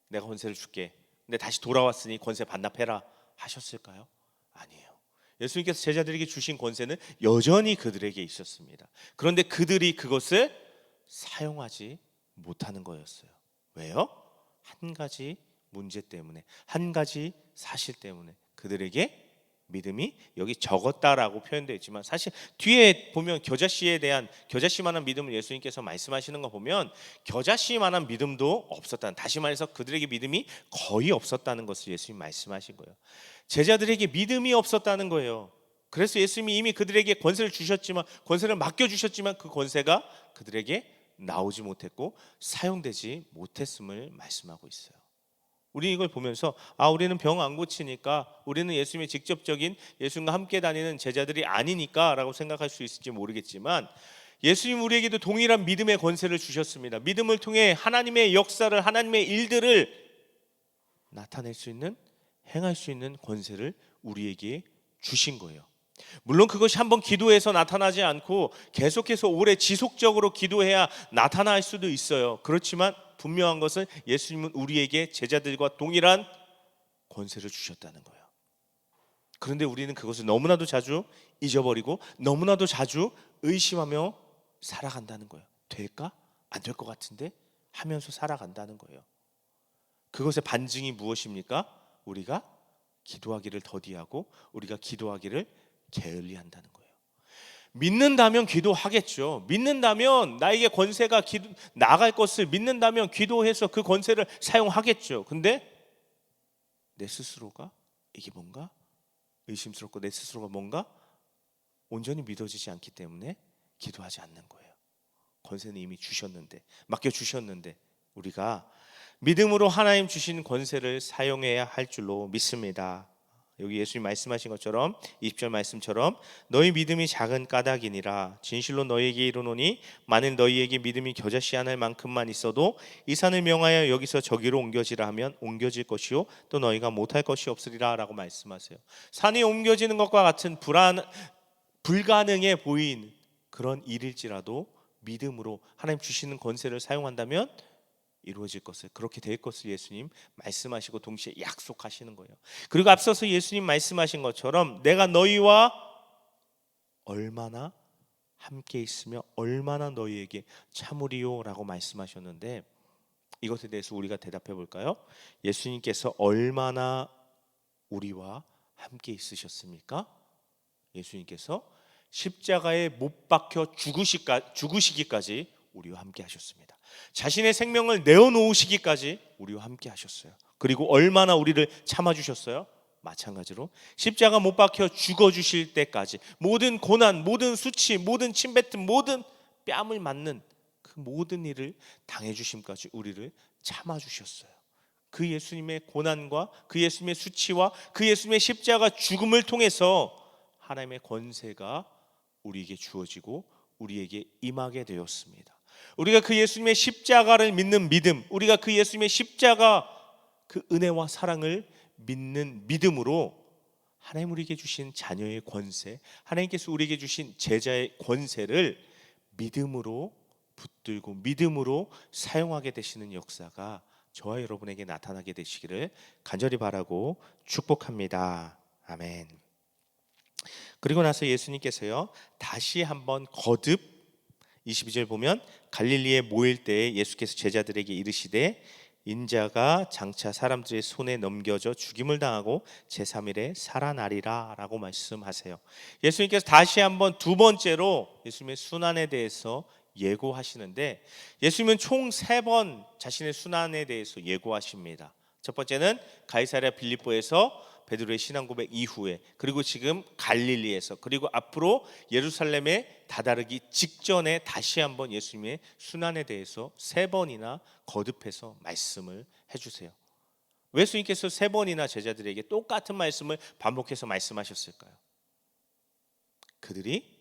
내가 권세를 줄게, 근데 다시 돌아왔으니 권세 반납해라 하셨을까요? 아니에요. 예수님께서 제자들에게 주신 권세는 여전히 그들에게 있었습니다. 그런데 그들이 그것을 사용하지 못하는 거였어요. 왜요? 한 가지 문제 때문에, 한 가지 사실 때문에. 그들에게 믿음이 여기 적었다라고 표현되어 있지만 사실 뒤에 보면 겨자씨만한 믿음을 예수님께서 말씀하시는 거 보면 겨자씨만한 믿음도 없었다는, 다시 말해서 그들에게 믿음이 거의 없었다는 것을 예수님 말씀하신 거예요. 제자들에게 믿음이 없었다는 거예요. 그래서 예수님이 이미 그들에게 권세를 주셨지만, 권세를 맡겨주셨지만 그 권세가 그들에게 나오지 못했고 사용되지 못했음을 말씀하고 있어요. 우리 이걸 보면서 우리는 병 안 고치니까, 우리는 예수님의 직접적인 예수님과 함께 다니는 제자들이 아니니까 라고 생각할 수 있을지 모르겠지만, 예수님 우리에게도 동일한 믿음의 권세를 주셨습니다. 믿음을 통해 하나님의 역사를, 하나님의 일들을 나타낼 수 있는, 행할 수 있는 권세를 우리에게 주신 거예요. 물론 그것이 한번 기도해서 나타나지 않고 계속해서 오래 지속적으로 기도해야 나타날 수도 있어요. 그렇지만 분명한 것은 예수님은 우리에게 제자들과 동일한 권세를 주셨다는 거예요. 그런데 우리는 그것을 너무나도 자주 잊어버리고 너무나도 자주 의심하며 살아간다는 거예요. 될까? 안 될 것 같은데? 하면서 살아간다는 거예요. 그것의 반증이 무엇입니까? 우리가 기도하기를 더디하고 우리가 기도하기를 게을리한다는 거예요. 믿는다면 기도하겠죠. 믿는다면 나에게 권세가 나갈 것을 믿는다면 기도해서 그 권세를 사용하겠죠. 근데 내 스스로가 이게 뭔가 의심스럽고 내 스스로가 뭔가 온전히 믿어지지 않기 때문에 기도하지 않는 거예요. 권세는 이미 주셨는데, 맡겨주셨는데 우리가 믿음으로 하나님 주신 권세를 사용해야 할 줄로 믿습니다. 여기 예수님 말씀하신 것처럼 20절 말씀처럼 너희 믿음이 작은 까닭이니라. 진실로 너희에게 이르노니 만일 너희에게 믿음이 겨자씨 하늘 만큼만 있어도 이 산을 명하여 여기서 저기로 옮겨지라 하면 옮겨질 것이요 또 너희가 못할 것이 없으리라 라고 말씀하세요. 산이 옮겨지는 것과 같은 불가능해 보이는 그런 일일지라도 믿음으로 하나님 주시는 권세를 사용한다면 이루어질 것을, 그렇게 될 것을 예수님 말씀하시고 동시에 약속하시는 거예요. 그리고 앞서서 예수님 말씀하신 것처럼 내가 너희와 얼마나 함께 있으며 얼마나 너희에게 참으리요 라고 말씀하셨는데, 이것에 대해서 우리가 대답해 볼까요? 예수님께서 얼마나 우리와 함께 있으셨습니까? 예수님께서 십자가에 못 박혀 죽으시기까지 우리와 함께 하셨습니다. 자신의 생명을 내어놓으시기까지 우리와 함께 하셨어요. 그리고 얼마나 우리를 참아주셨어요? 마찬가지로 십자가 못 박혀 죽어주실 때까지 모든 고난, 모든 수치, 모든 침뱉음, 모든 뺨을 맞는 그 모든 일을 당해주심까지 우리를 참아주셨어요. 그 예수님의 고난과 그 예수님의 수치와 그 예수님의 십자가 죽음을 통해서 하나님의 권세가 우리에게 주어지고 우리에게 임하게 되었습니다. 우리가 그 예수님의 십자가를 믿는 믿음, 우리가 그 예수님의 십자가 그 은혜와 사랑을 믿는 믿음으로 하나님 우리에게 주신 자녀의 권세, 하나님께서 우리에게 주신 제자의 권세를 믿음으로 붙들고 믿음으로 사용하게 되시는 역사가 저와 여러분에게 나타나게 되시기를 간절히 바라고 축복합니다. 아멘. 그리고 나서 예수님께서요 다시 한번 거듭 22절 보면 갈릴리에 모일 때에 예수께서 제자들에게 이르시되 인자가 장차 사람들의 손에 넘겨져 죽임을 당하고 제3일에 살아나리라 라고 말씀하세요. 예수님께서 다시 한번 두 번째로 예수님의 순환에 대해서 예고하시는데, 예수님은 총 3번 자신의 순환에 대해서 예고하십니다. 첫 번째는 가이사랴 빌립보에서 베드로의 신앙 고백 이후에, 그리고 지금 갈릴리에서, 그리고 앞으로 예루살렘에 다다르기 직전에 다시 한번 예수님의 순환에 대해서 3번이나 거듭해서 말씀을 해주세요. 왜 예수님께서 3번이나 제자들에게 똑같은 말씀을 반복해서 말씀하셨을까요? 그들이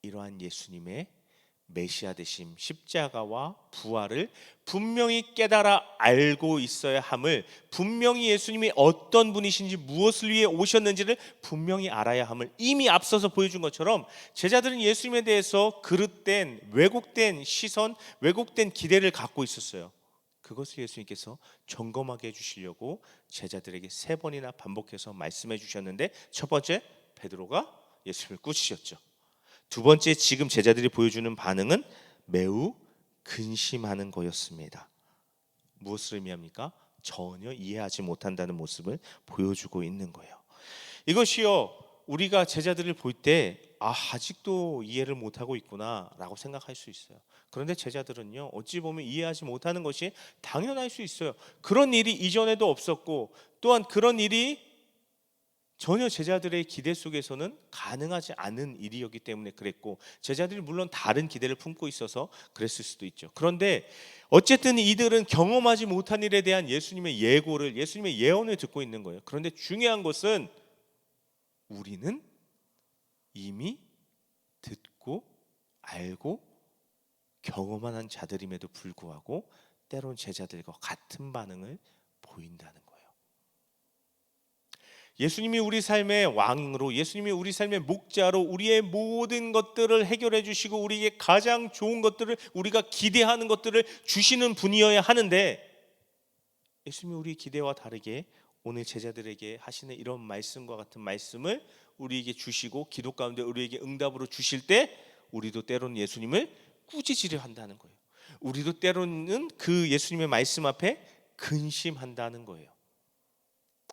이러한 예수님의 메시아 되심, 십자가와 부활을 분명히 깨달아 알고 있어야 함을, 분명히 예수님이 어떤 분이신지 무엇을 위해 오셨는지를 분명히 알아야 함을 이미 앞서서 보여준 것처럼 제자들은 예수님에 대해서 그릇된 왜곡된 시선, 왜곡된 기대를 갖고 있었어요. 그것을 예수님께서 점검하게 해주시려고 제자들에게 3번이나 반복해서 말씀해 주셨는데, 첫 번째 베드로가 예수님을 꾸짖으셨죠. 두 번째 지금 제자들이 보여주는 반응은 매우 근심하는 거였습니다. 무엇을 의미합니까? 전혀 이해하지 못한다는 모습을 보여주고 있는 거예요. 이것이요 우리가 제자들을 볼 때 아직도 이해를 못하고 있구나 라고 생각할 수 있어요. 그런데 제자들은요 어찌 보면 이해하지 못하는 것이 당연할 수 있어요. 그런 일이 이전에도 없었고, 또한 그런 일이 전혀 제자들의 기대 속에서는 가능하지 않은 일이었기 때문에 그랬고, 제자들이 물론 다른 기대를 품고 있어서 그랬을 수도 있죠. 그런데 어쨌든 이들은 경험하지 못한 일에 대한 예수님의 예고를, 예수님의 예언을 듣고 있는 거예요. 그런데 중요한 것은 우리는 이미 듣고 알고 경험한 자들임에도 불구하고 때론 제자들과 같은 반응을 보인다는 거예요. 예수님이 우리 삶의 왕으로, 예수님이 우리 삶의 목자로 우리의 모든 것들을 해결해 주시고 우리에게 가장 좋은 것들을, 우리가 기대하는 것들을 주시는 분이어야 하는데, 예수님이 우리 기대와 다르게 오늘 제자들에게 하시는 이런 말씀과 같은 말씀을 우리에게 주시고 기도 가운데 우리에게 응답으로 주실 때 우리도 때로는 예수님을 꾸짖으려 한다는 거예요. 우리도 때로는 그 예수님의 말씀 앞에 근심한다는 거예요.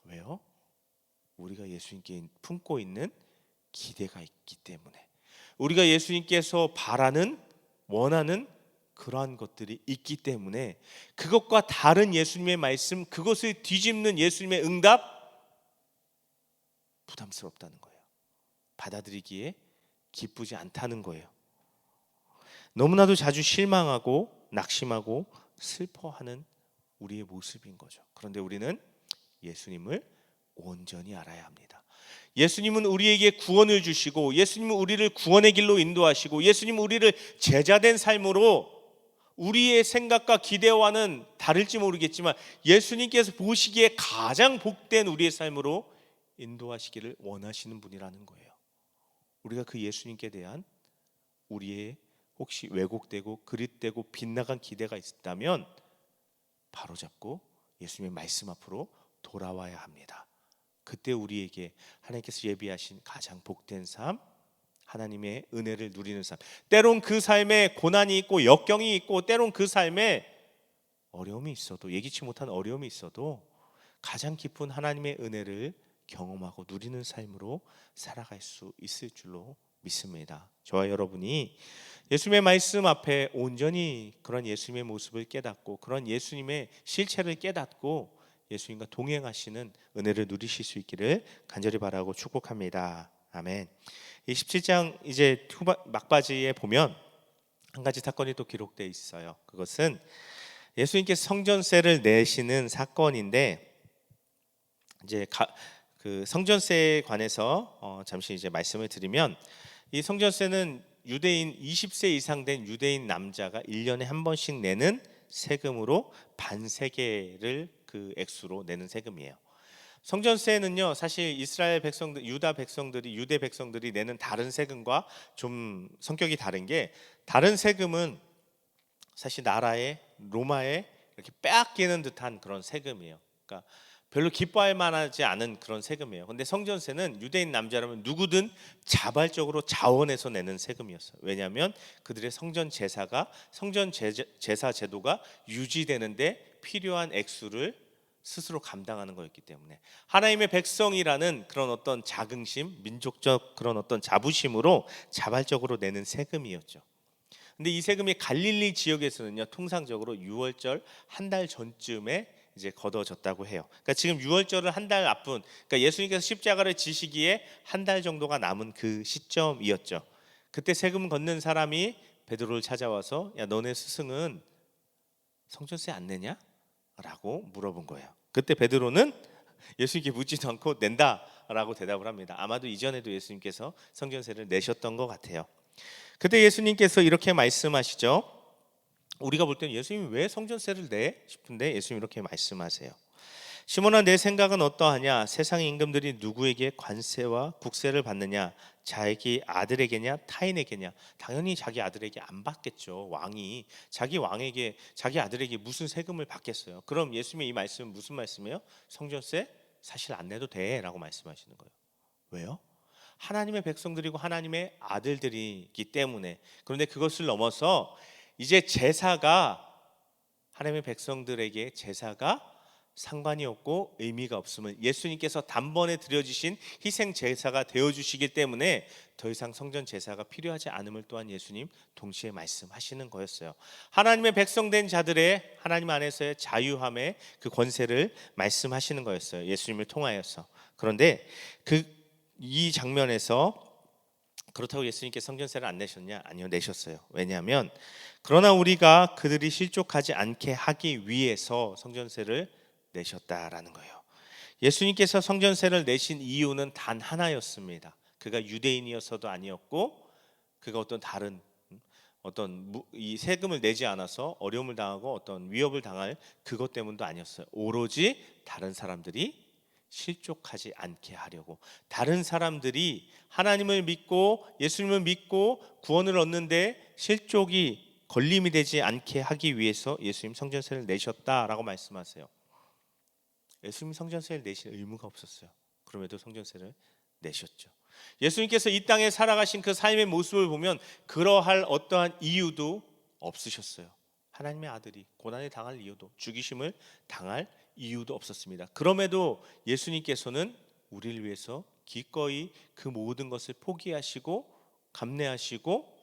왜요? 우리가 예수님께 품고 있는 기대가 있기 때문에, 우리가 예수님께서 바라는, 원하는 그러한 것들이 있기 때문에 그것과 다른 예수님의 말씀, 그것을 뒤집는 예수님의 응답 부담스럽다는 거예요. 받아들이기에 기쁘지 않다는 거예요. 너무나도 자주 실망하고 낙심하고 슬퍼하는 우리의 모습인 거죠. 그런데 우리는 예수님을 온전히 알아야 합니다. 예수님은 우리에게 구원을 주시고, 예수님은 우리를 구원의 길로 인도하시고, 예수님은 우리를 제자된 삶으로 우리의 생각과 기대와는 다를지 모르겠지만 예수님께서 보시기에 가장 복된 우리의 삶으로 인도하시기를 원하시는 분이라는 거예요. 우리가 그 예수님께 대한 우리의 혹시 왜곡되고 그릇되고 빗나간 기대가 있다면 바로잡고 예수님의 말씀 앞으로 돌아와야 합니다. 그때 우리에게 하나님께서 예비하신 가장 복된 삶, 하나님의 은혜를 누리는 삶. 때론 그 삶에 고난이 있고 역경이 있고 때론 그 삶에 어려움이 있어도, 예기치 못한 어려움이 있어도 가장 깊은 하나님의 은혜를 경험하고 누리는 삶으로 살아갈 수 있을 줄로 믿습니다. 저와 여러분이 예수님의 말씀 앞에 온전히 그런 예수님의 모습을 깨닫고 그런 예수님의 실체를 깨닫고 예수님과 동행하시는 은혜를 누리실 수 있기를 간절히 바라고 축복합니다. 아멘. 이 17장 이제 막바지에 보면 한 가지 사건이 또 기록되어 있어요. 그것은 예수님께서 성전세를 내시는 사건인데, 이제 그 성전세에 관해서 잠시 이제 말씀을 드리면, 이 성전세는 유대인 20세 이상 된 유대인 남자가 1년에 한 번씩 내는 세금으로 반세겔을 그 액수로 내는 세금이에요. 성전세는요, 사실 이스라엘 백성들, 유대 백성들이 내는 다른 세금과 좀 성격이 다른 게, 다른 세금은 사실 나라의 로마에 이렇게 빼앗기는 듯한 그런 세금이에요. 그러니까 별로 기뻐할 만하지 않은 그런 세금이에요. 근데 성전세는 유대인 남자라면 누구든 자발적으로 자원해서 내는 세금이었어요. 왜냐하면 그들의 성전 제사 제도가 유지되는데 필요한 액수를 스스로 감당하는 거였기 때문에, 하나님의 백성이라는 그런 어떤 자긍심, 민족적 그런 어떤 자부심으로 자발적으로 내는 세금이었죠. 근데 이 세금이 갈릴리 지역에서는요, 통상적으로 유월절 한 달 전쯤에 이제 걷어졌다고 해요. 그러니까 지금 유월절을 한 달 앞둔, 그러니까 예수님께서 십자가를 지시기에 한 달 정도가 남은 그 시점이었죠. 그때 세금 걷는 사람이 베드로를 찾아와서, 야, 너네 스승은 성전세 안 내냐? 라고 물어본 거예요. 그때 베드로는 예수님께 묻지도 않고 낸다라고 대답을 합니다. 아마도 이전에도 예수님께서 성전세를 내셨던 것 같아요. 그때 예수님께서 이렇게 말씀하시죠. 우리가 볼 때는 예수님이 왜 성전세를 내? 싶은데 예수님이 이렇게 말씀하세요. 시몬아, 내 생각은 어떠하냐? 세상 임금들이 누구에게 관세와 국세를 받느냐? 자기 아들에게냐 타인에게냐? 당연히 자기 아들에게 안 받겠죠. 왕이 자기 아들에게 무슨 세금을 받겠어요? 그럼 예수님의 이 말씀은 무슨 말씀이에요? 성전세 사실 안 내도 돼라고 말씀하시는 거예요. 왜요? 하나님의 백성들이고 하나님의 아들들이기 때문에. 그런데 그것을 넘어서 이제 하나님의 백성들에게 제사가 상관이 없고 의미가 없음을 예수님께서 단번에 드려주신 희생 제사가 되어주시기 때문에 더 이상 성전 제사가 필요하지 않음을 또한 예수님 동시에 말씀하시는 거였어요. 하나님의 백성된 자들의 하나님 안에서의 자유함의 그 권세를 말씀하시는 거였어요. 예수님을 통하여서. 그런데 이 장면에서 그렇다고 예수님께 성전세를 안 내셨냐? 아니요, 내셨어요. 왜냐하면 그러나 우리가 그들이 실족하지 않게 하기 위해서 성전세를 내셨다라는 거예요. 예수님께서 성전세를 내신 이유는 단 하나였습니다. 그가 유대인이어서도 아니었고, 그가 어떤 다른 이 세금을 내지 않아서 어려움을 당하고 어떤 위협을 당할 그것 때문도 아니었어요. 오로지 다른 사람들이 실족하지 않게 하려고, 다른 사람들이 하나님을 믿고 예수님을 믿고 구원을 얻는데 실족이 걸림이 되지 않게 하기 위해서 예수님 성전세를 내셨다라고 말씀하세요. 예수님 성전세를 내실 의무가 없었어요. 그럼에도 성전세를 내셨죠. 예수님께서 이 땅에 살아가신 그 삶의 모습을 보면 그러할 어떠한 이유도 없으셨어요. 하나님의 아들이 고난을 당할 이유도, 죽이심을 당할 이유도 없었습니다. 그럼에도 예수님께서는 우리를 위해서 기꺼이 그 모든 것을 포기하시고 감내하시고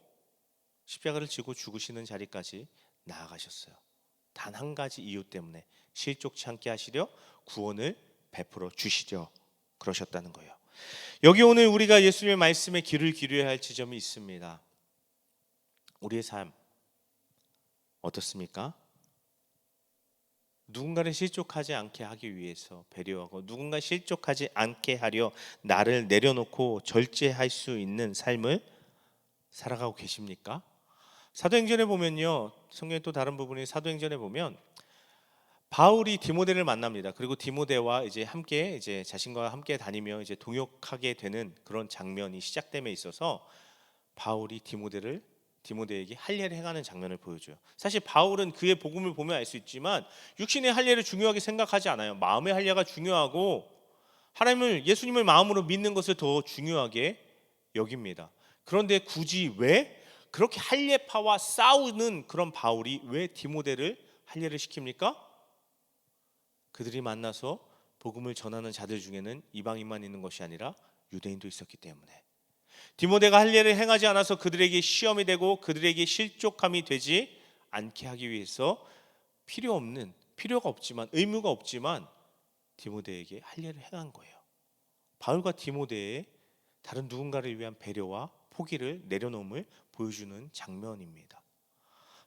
십자가를 지고 죽으시는 자리까지 나아가셨어요. 단 한 가지 이유 때문에, 실족치 않게 하시려 구원을 베풀어 주시려 그러셨다는 거예요. 여기 오늘 우리가 예수님의 말씀에 귀를 기울여야 할 지점이 있습니다. 우리의 삶 어떻습니까? 누군가를 실족하지 않게 하기 위해서 배려하고 누군가 실족하지 않게 하려 나를 내려놓고 절제할 수 있는 삶을 살아가고 계십니까? 사도행전에 보면요, 성경의 또 다른 부분이 사도행전에 보면 바울이 디모데를 만납니다. 그리고 디모데와 이제 함께 자신과 함께 다니며 이제 동역하게 되는 그런 장면이 시작됨에 있어서 바울이 디모데에게 할례를 행하는 장면을 보여줘요. 사실 바울은 그의 복음을 보면 알 수 있지만 육신의 할례를 중요하게 생각하지 않아요. 마음의 할례가 중요하고 예수님을 마음으로 믿는 것을 더 중요하게 여깁니다. 그런데 굳이 왜 그렇게 할례파와 싸우는 그런 바울이 왜 디모데를 할례를 시킵니까? 그들이 만나서 복음을 전하는 자들 중에는 이방인만 있는 것이 아니라 유대인도 있었기 때문에 디모데가 할례를 행하지 않아서 그들에게 시험이 되고 그들에게 실족함이 되지 않게 하기 위해서 필요가 없지만 의무가 없지만 디모데에게 할례를 행한 거예요. 바울과 디모데의 다른 누군가를 위한 배려와 포기를 내려놓음을 보여주는 장면입니다.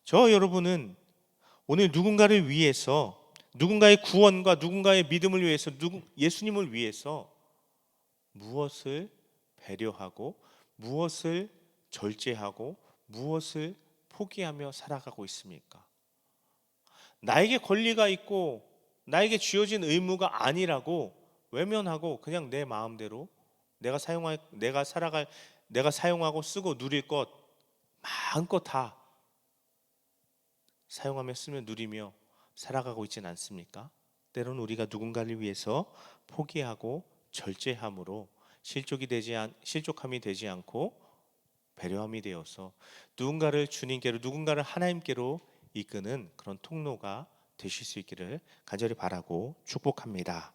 저 여러분은 오늘 누군가를 위해서, 누군가의 구원과 누군가의 믿음을 위해서, 예수님을 위해서 무엇을 배려하고 무엇을 절제하고 무엇을 포기하며 살아가고 있습니까? 나에게 권리가 있고 나에게 주어진 의무가 아니라고 외면하고 그냥 내 마음대로 내가 사용하고 쓰고 누릴 것 마음껏 다 사용하며 쓰며 누리며 살아가고 있지는 않습니까? 때로는 우리가 누군가를 위해서 포기하고 절제함으로 실족함이 되지 않고 배려함이 되어서 누군가를 주님께로, 누군가를 하나님께로 이끄는 그런 통로가 되실 수 있기를 간절히 바라고 축복합니다.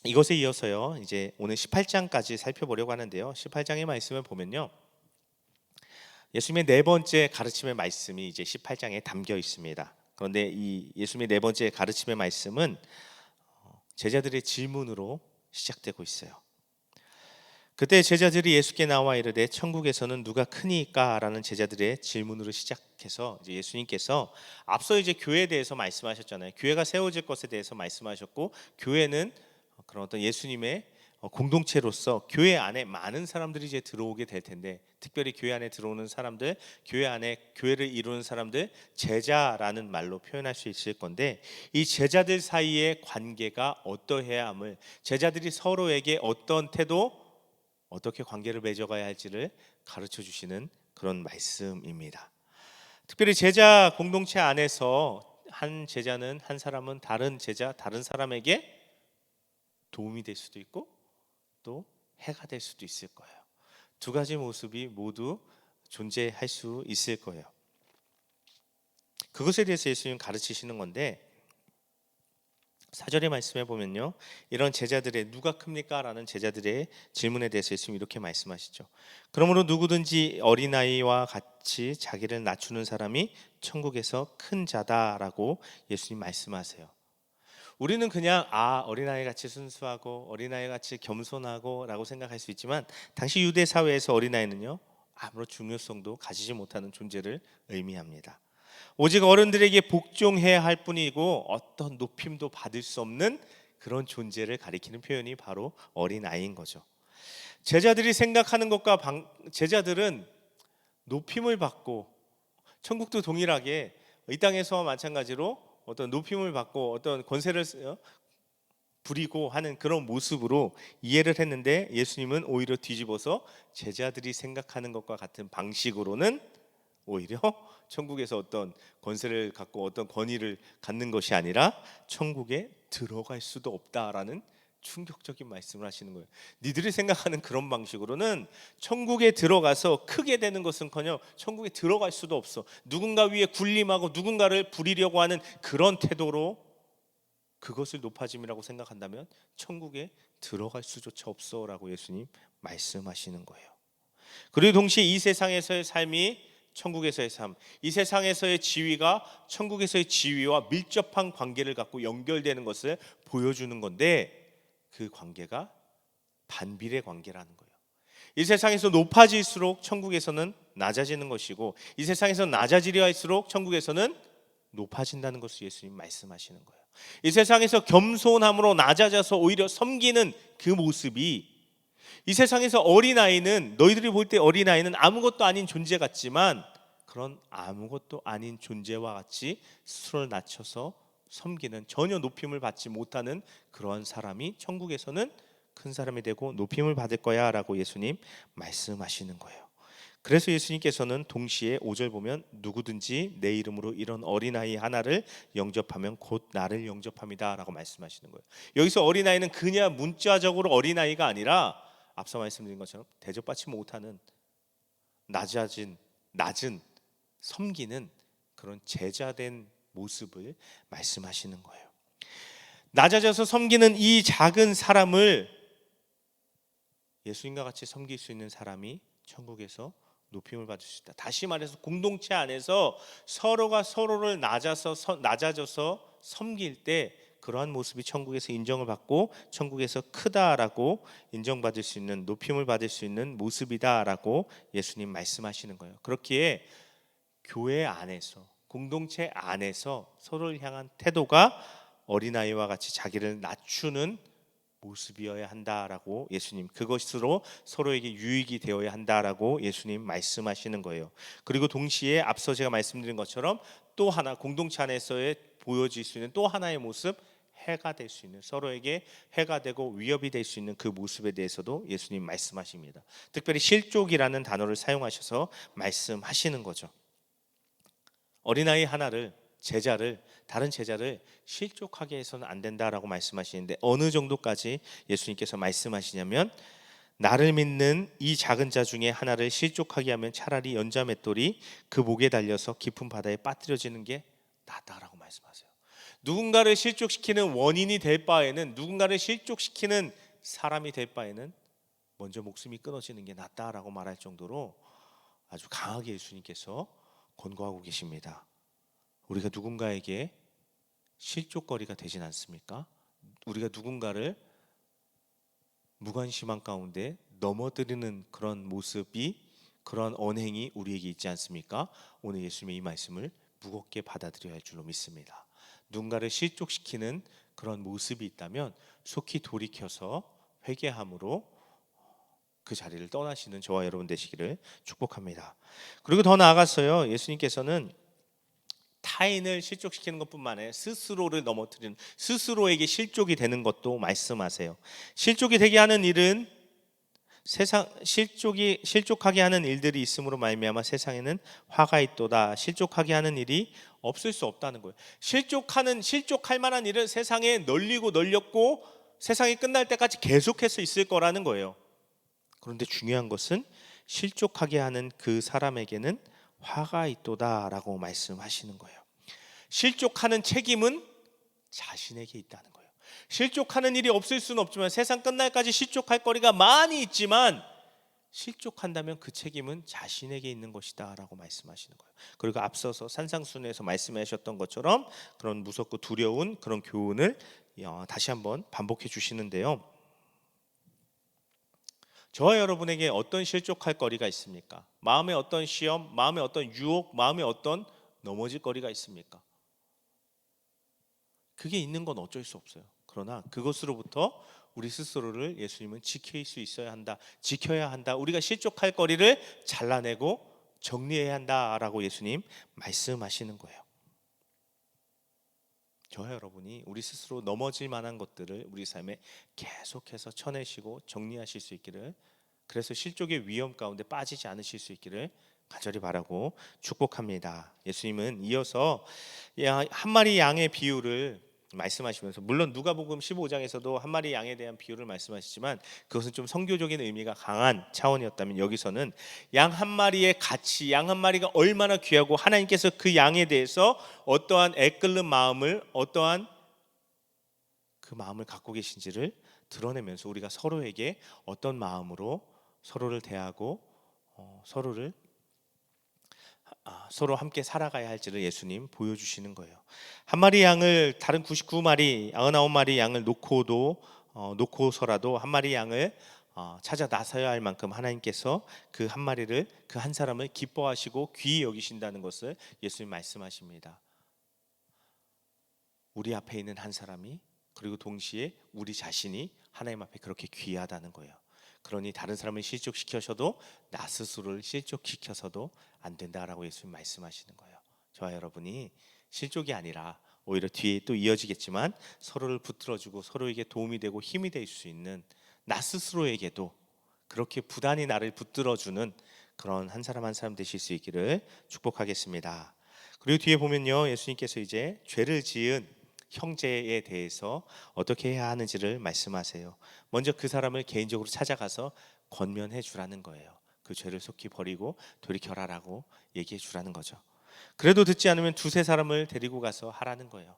이것에 이어서요, 이제 오늘 18장까지 살펴보려고 하는데요. 18장의 말씀을 보면요, 예수님의 네 번째 가르침의 말씀이 이제 18장에 담겨 있습니다. 그런데 이 예수님의 네 번째 가르침의 말씀은 제자들의 질문으로 시작되고 있어요. 그때 제자들이 예수께 나와 이르되 천국에서는 누가 크니까? 라는 제자들의 질문으로 시작해서 이제 예수님께서 앞서 이제 교회에 대해서 말씀하셨잖아요. 교회가 세워질 것에 대해서 말씀하셨고, 교회는 그런 어떤 예수님의 공동체로서 교회 안에 많은 사람들이 이제 들어오게 될 텐데, 특별히 교회 안에 들어오는 사람들, 교회 안에 교회를 이루는 사람들, 제자라는 말로 표현할 수 있을 건데, 이 제자들 사이의 관계가 어떠해야 함을, 제자들이 서로에게 어떤 태도, 어떻게 관계를 맺어가야 할지를 가르쳐 주시는 그런 말씀입니다. 특별히 제자 공동체 안에서 한 제자는, 한 사람은 다른 제자, 다른 사람에게 도움이 될 수도 있고 또 해가 될 수도 있을 거예요. 두 가지 모습이 모두 존재할 수 있을 거예요. 그것에 대해서 예수님 가르치시는 건데, 4절의 말씀에 보면요, 이런 제자들의 누가 큽니까? 라는 제자들의 질문에 대해서 예수님이 이렇게 말씀하시죠. 그러므로 누구든지 어린아이와 같이 자기를 낮추는 사람이 천국에서 큰 자다라고 예수님 말씀하세요. 우리는 그냥 어린아이 같이 순수하고 어린아이 같이 겸손하고 라고 생각할 수 있지만, 당시 유대 사회에서 어린아이는요, 아무런 중요성도 가지지 못하는 존재를 의미합니다. 오직 어른들에게 복종해야 할 뿐이고 어떤 높임도 받을 수 없는 그런 존재를 가리키는 표현이 바로 어린아이인 거죠. 제자들이 생각하는 것과 제자들은 높임을 받고, 천국도 동일하게 이 땅에서와 마찬가지로 어떤 높임을 받고 어떤 권세를 부리고 하는 그런 모습으로 이해를 했는데, 예수님은 오히려 뒤집어서 제자들이 생각하는 것과 같은 방식으로는 오히려 천국에서 어떤 권세를 갖고 어떤 권위를 갖는 것이 아니라 천국에 들어갈 수도 없다라는 충격적인 말씀을 하시는 거예요. 니들이 생각하는 그런 방식으로는 천국에 들어가서 크게 되는 것은커녕 천국에 들어갈 수도 없어. 누군가 위에 군림하고 누군가를 부리려고 하는 그런 태도로 그것을 높아짐이라고 생각한다면 천국에 들어갈 수조차 없어라고 예수님 말씀하시는 거예요. 그리고 동시에 이 세상에서의 삶이 천국에서의 삶, 이 세상에서의 지위가 천국에서의 지위와 밀접한 관계를 갖고 연결되는 것을 보여주는 건데, 그 관계가 반비례 관계라는 거예요. 이 세상에서 높아질수록 천국에서는 낮아지는 것이고, 이 세상에서 낮아지려 할수록 천국에서는 높아진다는 것을 예수님 말씀하시는 거예요. 이 세상에서 겸손함으로 낮아져서 오히려 섬기는 그 모습이, 이 세상에서 어린아이는, 너희들이 볼 때 어린아이는 아무것도 아닌 존재 같지만 그런 아무것도 아닌 존재와 같이 스스로를 낮춰서 섬기는, 전혀 높임을 받지 못하는 그러한 사람이 천국에서는 큰 사람이 되고 높임을 받을 거야 라고 예수님 말씀하시는 거예요. 그래서 예수님께서는 동시에 5절 보면 누구든지 내 이름으로 이런 어린아이 하나를 영접하면 곧 나를 영접합니다 라고 말씀하시는 거예요. 여기서 어린아이는 그냥 문자적으로 어린아이가 아니라 앞서 말씀드린 것처럼 대접받지 못하는 낮은 섬기는 그런 제자된 모습을 말씀하시는 거예요. 낮아져서 섬기는 이 작은 사람을 예수님과 같이 섬길 수 있는 사람이 천국에서 높임을 받을 수 있다. 다시 말해서 공동체 안에서 서로가 서로를 낮아져서 섬길 때 그러한 모습이 천국에서 인정을 받고 천국에서 크다라고 인정받을 수 있는, 높임을 받을 수 있는 모습이다라고 예수님 말씀하시는 거예요. 그렇기에 교회 안에서, 공동체 안에서 서로를 향한 태도가 어린아이와 같이 자기를 낮추는 모습이어야 한다라고 예수님, 그것으로 서로에게 유익이 되어야 한다라고 예수님 말씀하시는 거예요. 그리고 동시에 앞서 제가 말씀드린 것처럼 또 하나 공동체 안에서의 보여질 수 있는 또 하나의 모습, 해가 될 수 있는, 서로에게 해가 되고 위협이 될 수 있는 그 모습에 대해서도 예수님 말씀하십니다. 특별히 실족이라는 단어를 사용하셔서 말씀하시는 거죠. 어린아이 하나를, 다른 제자를 실족하게 해서는 안 된다라고 말씀하시는데, 어느 정도까지 예수님께서 말씀하시냐면, 나를 믿는 이 작은 자 중에 하나를 실족하게 하면 차라리 연자맷돌이 그 목에 달려서 깊은 바다에 빠뜨려지는 게 낫다라고 말씀하세요. 누군가를 실족시키는 원인이 될 바에는, 누군가를 실족시키는 사람이 될 바에는 먼저 목숨이 끊어지는 게 낫다라고 말할 정도로 아주 강하게 예수님께서 권고하고 계십니다. 우리가 누군가에게 실족거리가 되진 않습니까? 우리가 누군가를 무관심한 가운데 넘어뜨리는 그런 모습이, 그런 언행이 우리에게 있지 않습니까? 오늘 예수님의 이 말씀을 무겁게 받아들여야 할 줄로 믿습니다. 누군가를 실족시키는 그런 모습이 있다면 속히 돌이켜서 회개함으로 그 자리를 떠나시는 저와 여러분 되시기를 축복합니다. 그리고 더 나아가서요, 예수님께서는 타인을 실족시키는 것뿐만 아니라 스스로를 넘어뜨리는, 스스로에게 실족이 되는 것도 말씀하세요. 실족이 되게 하는 일은 실족하게 하는 일들이 있음으로 말미암아 세상에는 화가 있도다. 실족하게 하는 일이 없을 수 없다는 거예요. 실족할 만한 일은 세상에 널렸고 세상이 끝날 때까지 계속해서 있을 거라는 거예요. 그런데 중요한 것은 실족하게 하는 그 사람에게는 화가 있도다라고 말씀하시는 거예요. 실족하는 책임은 자신에게 있다는 거예요. 실족하는 일이 없을 수는 없지만, 세상 끝날까지 실족할 거리가 많이 있지만, 실족한다면 그 책임은 자신에게 있는 것이다 라고 말씀하시는 거예요. 그리고 앞서서 산상수훈에서 말씀하셨던 것처럼 그런 무섭고 두려운 그런 교훈을 다시 한번 반복해 주시는데요, 저와 여러분에게 어떤 실족할 거리가 있습니까? 마음에 어떤 시험, 마음에 어떤 유혹, 마음에 어떤 넘어질 거리가 있습니까? 그게 있는 건 어쩔 수 없어요. 그러나 그것으로부터 우리 스스로를 예수님은 지킬 수 있어야 한다, 지켜야 한다. 우리가 실족할 거리를 잘라내고 정리해야 한다라고 예수님 말씀하시는 거예요. 저와 여러분이 우리 스스로 넘어질 만한 것들을 우리 삶에 계속해서 쳐내시고 정리하실 수 있기를, 그래서 실족의 위험 가운데 빠지지 않으실 수 있기를 간절히 바라고 축복합니다. 예수님은 이어서 한 마리 양의 비유를 말씀하시면서, 물론 누가복음 15장에서도 한 마리 양에 대한 비유를 말씀하시지만 그것은 좀 선교적인 의미가 강한 차원이었다면, 여기서는 양 한 마리의 가치, 양 한 마리가 얼마나 귀하고 하나님께서 그 양에 대해서 어떠한 애끓는 마음을, 어떠한 그 마음을 갖고 계신지를 드러내면서 우리가 서로에게 어떤 마음으로 서로를 대하고 서로 함께 살아가야 할지를 예수님 보여주시는 거예요. 한 마리 양을, 다른 99마리, 99마리 양을 놓고서라도 한 마리 양을 찾아 나서야 할 만큼 하나님께서 그 한 마리를, 그 한 사람을 기뻐하시고 귀히 여기신다는 것을 예수님 말씀하십니다. 우리 앞에 있는 한 사람이, 그리고 동시에 우리 자신이 하나님 앞에 그렇게 귀하다는 거예요. 그러니 다른 사람을 실족시켜서도 나 스스로를 실족시켜서도 안 된다라고 예수님 말씀하시는 거예요. 저와 여러분이 실족이 아니라 오히려 뒤에 또 이어지겠지만 서로를 붙들어주고 서로에게 도움이 되고 힘이 될 수 있는, 나 스스로에게도 그렇게 부단히 나를 붙들어주는 그런 한 사람 한 사람 되실 수 있기를 축복하겠습니다. 그리고 뒤에 보면요, 예수님께서 이제 죄를 지은 형제에 대해서 어떻게 해야 하는지를 말씀하세요. 먼저 그 사람을 개인적으로 찾아가서 권면해 주라는 거예요. 그 죄를 속히 버리고 돌이켜라라고 얘기해 주라는 거죠. 그래도 듣지 않으면 두세 사람을 데리고 가서 하라는 거예요.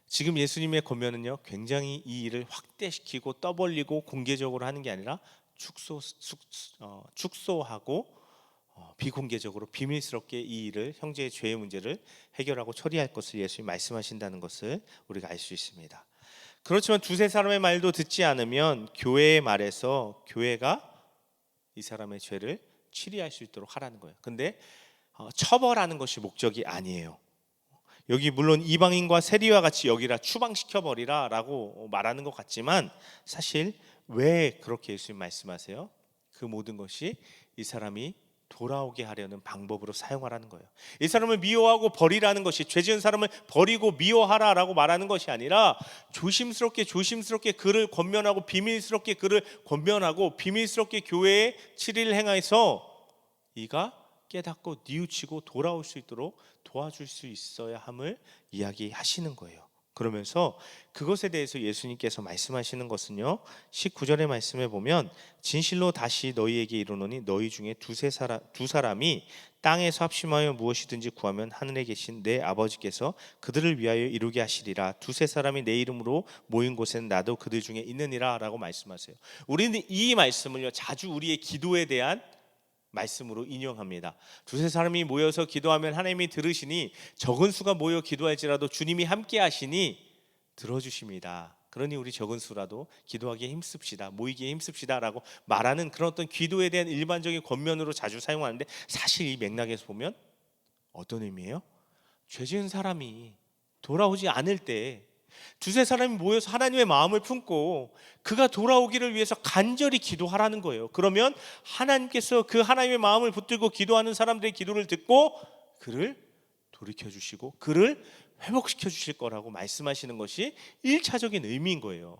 지금 예수님의 권면은요, 굉장히 이 일을 확대시키고 떠벌리고 공개적으로 하는 게 아니라 축소하고 비공개적으로 비밀스럽게 이 일을, 형제의 죄의 문제를 해결하고 처리할 것을 예수님이 말씀하신다는 것을 우리가 알 수 있습니다. 그렇지만 두세 사람의 말도 듣지 않으면 교회의 말에서 교회가 이 사람의 죄를 치리할 수 있도록 하라는 거예요. 근데 처벌하는 것이 목적이 아니에요. 여기 물론 이방인과 세리와 같이 여기라 추방시켜 버리라라고 말하는 것 같지만, 사실 왜 그렇게 예수님 말씀하세요? 그 모든 것이 이 사람이 돌아오게 하려는 방법으로 사용하라는 거예요. 이 사람을 미워하고 버리라는 것이, 죄 지은 사람을 버리고 미워하라라고 말하는 것이 아니라 조심스럽게 그를 권면하고 비밀스럽게 그를 권면하고 비밀스럽게 교회에 7일 행하여서 이가 깨닫고 뉘우치고 돌아올 수 있도록 도와줄 수 있어야 함을 이야기하시는 거예요. 그러면서 그것에 대해서 예수님께서 말씀하시는 것은요, 19절의 말씀에 보면 진실로 다시 너희에게 이르노니 너희 중에 두 사람이 땅에서 합심하여 무엇이든지 구하면 하늘에 계신 내 아버지께서 그들을 위하여 이루게 하시리라. 두세 사람이 내 이름으로 모인 곳에는 나도 그들 중에 있느니라 라고 말씀하세요. 우리는 이 말씀을요, 자주 우리의 기도에 대한 말씀으로 인용합니다. 두세 사람이 모여서 기도하면 하나님이 들으시니 적은 수가 모여 기도할지라도 주님이 함께 하시니 들어주십니다. 그러니 우리 적은 수라도 기도하기에 힘씁시다, 모이기에 힘씁시다 라고 말하는 그런 어떤 기도에 대한 일반적인 권면으로 자주 사용하는데, 사실 이 맥락에서 보면 어떤 의미예요? 죄 지은 사람이 돌아오지 않을 때 두세 사람이 모여서 하나님의 마음을 품고 그가 돌아오기를 위해서 간절히 기도하라는 거예요. 그러면 하나님께서 그 하나님의 마음을 붙들고 기도하는 사람들의 기도를 듣고 그를 돌이켜 주시고 그를 회복시켜 주실 거라고 말씀하시는 것이 1차적인 의미인 거예요.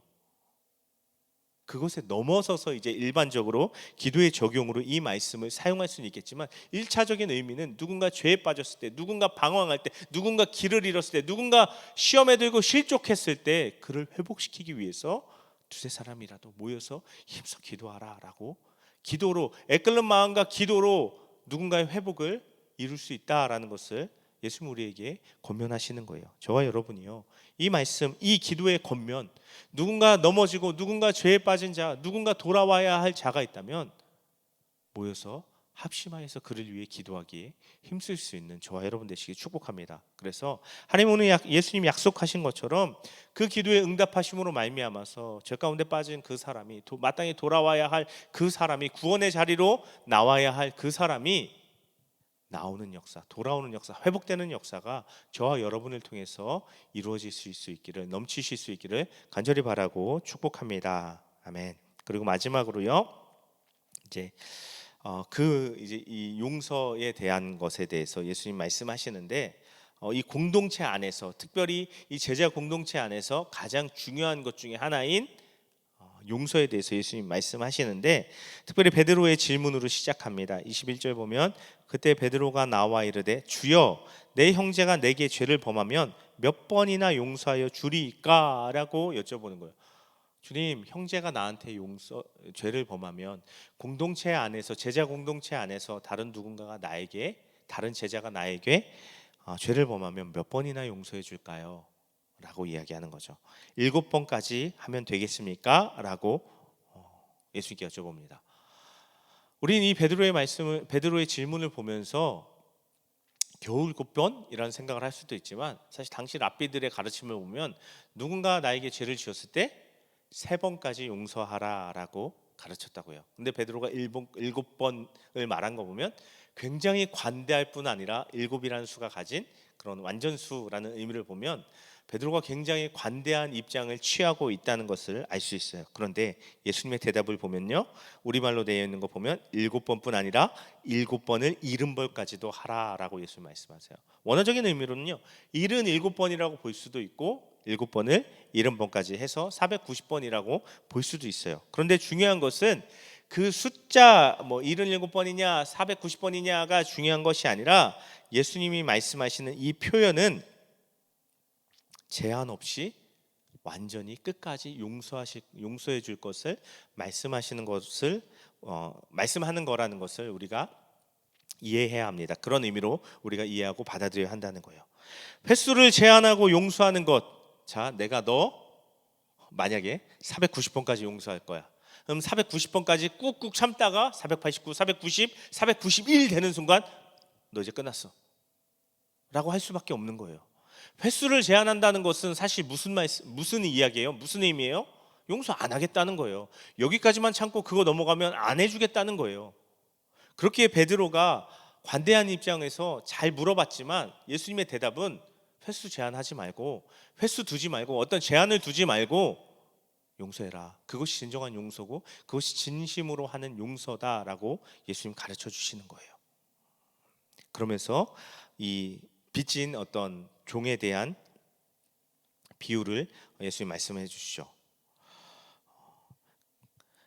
그것에 넘어서서 이제 일반적으로 기도의 적용으로 이 말씀을 사용할 수는 있겠지만, 1차적인 의미는 누군가 죄에 빠졌을 때, 누군가 방황할 때, 누군가 길을 잃었을 때, 누군가 시험에 들고 실족했을 때 그를 회복시키기 위해서 두세 사람이라도 모여서 힘써 기도하라 라고, 기도로, 애끓는 마음과 기도로 누군가의 회복을 이룰 수 있다라는 것을 예수님 우리에게 권면하시는 거예요. 저와 여러분이요, 이 말씀, 이 기도의 권면, 누군가 넘어지고 누군가 죄에 빠진 자, 누군가 돌아와야 할 자가 있다면 모여서 합심하여서 그를 위해 기도하기에 힘쓸 수 있는 저와 여러분 되시기 축복합니다. 그래서 하나님 오늘 예수님 약속하신 것처럼 그 기도에 응답하심으로 말미암아서 죄 가운데 빠진 그 사람이, 마땅히 돌아와야 할 그 사람이, 구원의 자리로 나와야 할 그 사람이 나오는 역사, 돌아오는 역사, 회복되는 역사가 저와 여러분을 통해서 이루어질 수 있기를, 넘치실 수 있기를 간절히 바라고 축복합니다. 아멘. 그리고 마지막으로요, 이제 이 용서에 대한 것에 대해서 예수님 말씀하시는데, 이 공동체 안에서, 특별히 이 제자 공동체 안에서 가장 중요한 것 중에 하나인 용서에 대해서 예수님 말씀하시는데, 특별히 베드로의 질문으로 시작합니다. 21절 보면 그때 베드로가 나와 이르되 주여 내 형제가 내게 죄를 범하면 몇 번이나 용서하여 주리이까? 라고 여쭤보는 거예요. 주님, 형제가 나한테 죄를 범하면 공동체 안에서, 제자 공동체 안에서 다른 누군가가 나에게, 다른 제자가 나에게 죄를 범하면 몇 번이나 용서해 줄까요? 라고 이야기하는 거죠. 7번까지 하면 되겠습니까? 라고 예수님께 여쭤봅니다. 우리는 이 베드로의 질문을 보면서 겨우 7번이라는 생각을 할 수도 있지만, 사실 당시 랍비들의 가르침을 보면 누군가 나에게 죄를 지었을 때 3번까지 용서하라라고 가르쳤다고요. 근데 베드로가 7번을 말한 거 보면 굉장히 관대할 뿐 아니라 7이라는 수가 가진 그런 완전수라는 의미를 보면 베드로가 굉장히 관대한 입장을 취하고 있다는 것을 알 수 있어요. 그런데 예수님의 대답을 보면요, 우리말로 되어 있는 거 보면 7번뿐 아니라 7번을 70번까지도 하라라고 예수님 말씀하세요. 원어적인 의미로는요, 77번이라고 볼 수도 있고 7번을 70번까지 해서 490번이라고 볼 수도 있어요. 그런데 중요한 것은 그 숫자 77번이냐 490번이냐가 중요한 것이 아니라, 예수님이 말씀하시는 이 표현은 제한 없이 완전히 끝까지 용서해 줄 것을 말씀하는 거라는 것을 우리가 이해해야 합니다. 그런 의미로 우리가 이해하고 받아들여야 한다는 거예요. 횟수를 제한하고 용서하는 것. 자, 내가 너 만약에 490번까지 용서할 거야. 그럼 490번까지 꾹꾹 참다가 489, 490, 491 되는 순간 너 이제 끝났어 라고 할 수밖에 없는 거예요. 횟수를 제한한다는 것은 사실 무슨 이야기예요? 무슨 의미예요? 용서 안 하겠다는 거예요. 여기까지만 참고 그거 넘어가면 안 해주겠다는 거예요. 그렇게 베드로가 관대한 입장에서 잘 물어봤지만 예수님의 대답은 횟수 제한하지 말고, 횟수 두지 말고, 어떤 제한을 두지 말고 용서해라. 그것이 진정한 용서고 그것이 진심으로 하는 용서다라고 예수님 가르쳐 주시는 거예요. 그러면서 이 빚진 어떤 종에 대한 비유를 예수님 말씀해 주시죠.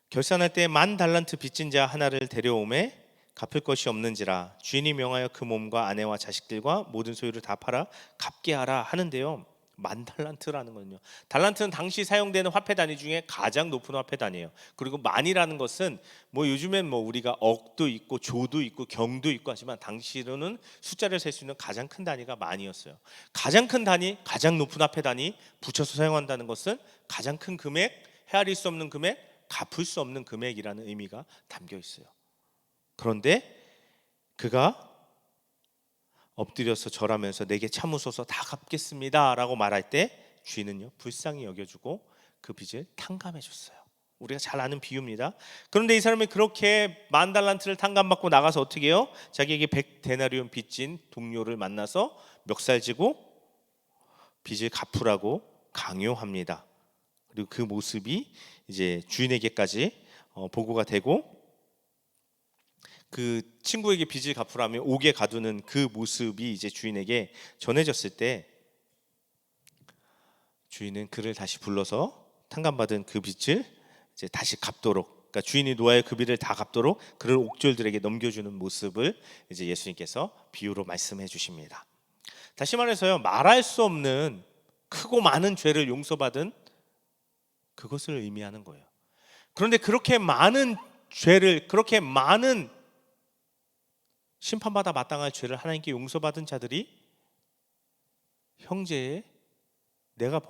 결산할 때 10,000달란트 빚진 자 하나를 데려오매 갚을 것이 없는지라 주인이 명하여 그 몸과 아내와 자식들과 모든 소유를 다 팔아 갚게 하라 하는데요. 10,000달란트라는 거는요. 달란트는 당시 사용되는 화폐 단위 중에 가장 높은 화폐 단위예요. 그리고 만이라는 것은 뭐 요즘엔 뭐 우리가 억도 있고 조도 있고 경도 있고 하지만 당시로는 숫자를 셀 수 있는 가장 큰 단위가 만이었어요. 가장 큰 단위, 가장 높은 화폐 단위 붙여서 사용한다는 것은 가장 큰 금액, 헤아릴 수 없는 금액, 갚을 수 없는 금액이라는 의미가 담겨 있어요. 그런데 그가 엎드려서 절하면서 내게 참으소서 다 갚겠습니다 라고 말할 때 주인은요 불쌍히 여겨주고 그 빚을 탕감해 줬어요. 우리가 잘 아는 비유입니다. 그런데 이 사람이 그렇게 10,000달란트를 탕감받고 나가서 어떻게 해요? 자기에게 100데나리온 빚진 동료를 만나서 멱살지고 빚을 갚으라고 강요합니다. 그리고 그 모습이 이제 주인에게까지 보고가 되고 그 친구에게 빚을 갚으라며 옥에 가두는 그 모습이 이제 주인에게 전해졌을 때 주인은 그를 다시 불러서 탕감받은 그 빚을 이제 다시 갚도록, 그러니까 주인이 노아의 그 빚을 다 갚도록 그를 옥졸들에게 넘겨주는 모습을 이제 예수님께서 비유로 말씀해 주십니다. 다시 말해서요, 말할 수 없는 크고 많은 죄를 용서받은 그것을 의미하는 거예요. 그런데 그렇게 많은 죄를, 그렇게 많은 심판받아 마땅할 죄를 하나님께 용서받은 자들이 형제의 내가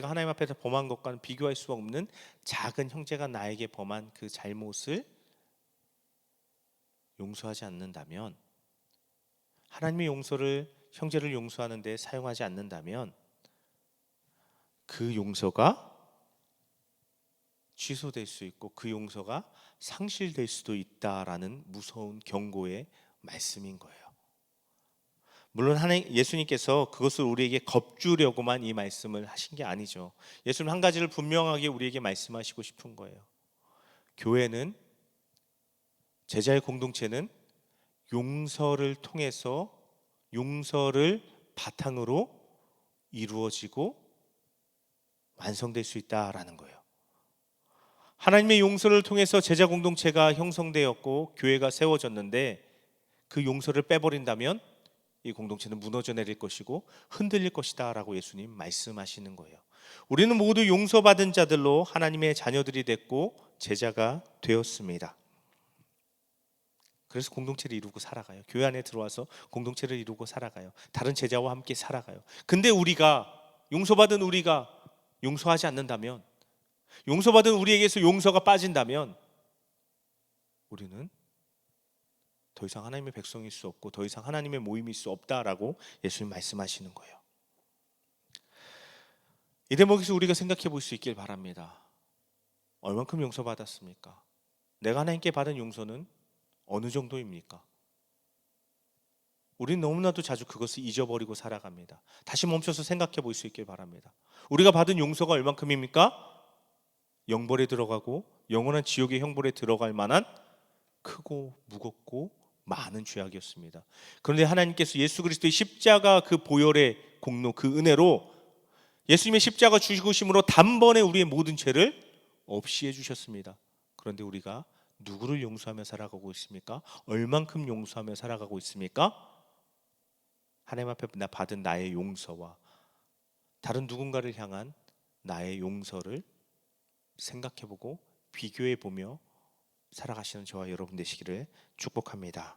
하나님 앞에서 범한 것과는 비교할 수 없는 작은 형제가 나에게 범한 그 잘못을 용서하지 않는다면, 하나님의 용서를 형제를 용서하는 데 사용하지 않는다면 그 용서가 취소될 수 있고 그 용서가 상실될 수도 있다라는 무서운 경고의 말씀인 거예요. 물론 예수님께서 그것을 우리에게 겁주려고만 이 말씀을 하신 게 아니죠. 예수님 한 가지를 분명하게 우리에게 말씀하시고 싶은 거예요. 교회는, 제자의 공동체는 용서를 통해서, 용서를 바탕으로 이루어지고 완성될 수 있다라는 거예요. 하나님의 용서를 통해서 제자 공동체가 형성되었고 교회가 세워졌는데 그 용서를 빼버린다면 이 공동체는 무너져 내릴 것이고 흔들릴 것이다 라고 예수님 말씀하시는 거예요. 우리는 모두 용서받은 자들로 하나님의 자녀들이 됐고 제자가 되었습니다. 그래서 공동체를 이루고 살아가요. 교회 안에 들어와서 공동체를 이루고 살아가요. 다른 제자와 함께 살아가요. 근데 용서받은 우리가 용서하지 않는다면, 용서받은 우리에게서 용서가 빠진다면 우리는 더 이상 하나님의 백성일 수 없고 더 이상 하나님의 모임일 수 없다라고 예수님 말씀하시는 거예요. 이 대목에서 우리가 생각해 볼 수 있길 바랍니다. 얼만큼 용서받았습니까? 내가 하나님께 받은 용서는 어느 정도입니까? 우리는 너무나도 자주 그것을 잊어버리고 살아갑니다. 다시 멈춰서 생각해 볼 수 있길 바랍니다. 우리가 받은 용서가 얼만큼입니까? 영벌에 들어가고 영원한 지옥의 형벌에 들어갈 만한 크고 무겁고 많은 죄악이었습니다. 그런데 하나님께서 예수 그리스도의 십자가 그 보혈의 공로, 그 은혜로 예수님의 십자가 죽으심으로 단번에 우리의 모든 죄를 없이 해주셨습니다. 그런데 우리가 누구를 용서하며 살아가고 있습니까? 얼만큼 용서하며 살아가고 있습니까? 하나님 앞에 받은 나의 용서와 다른 누군가를 향한 나의 용서를 생각해보고 비교해보며 살아가시는 저와 여러분 되시기를 축복합니다.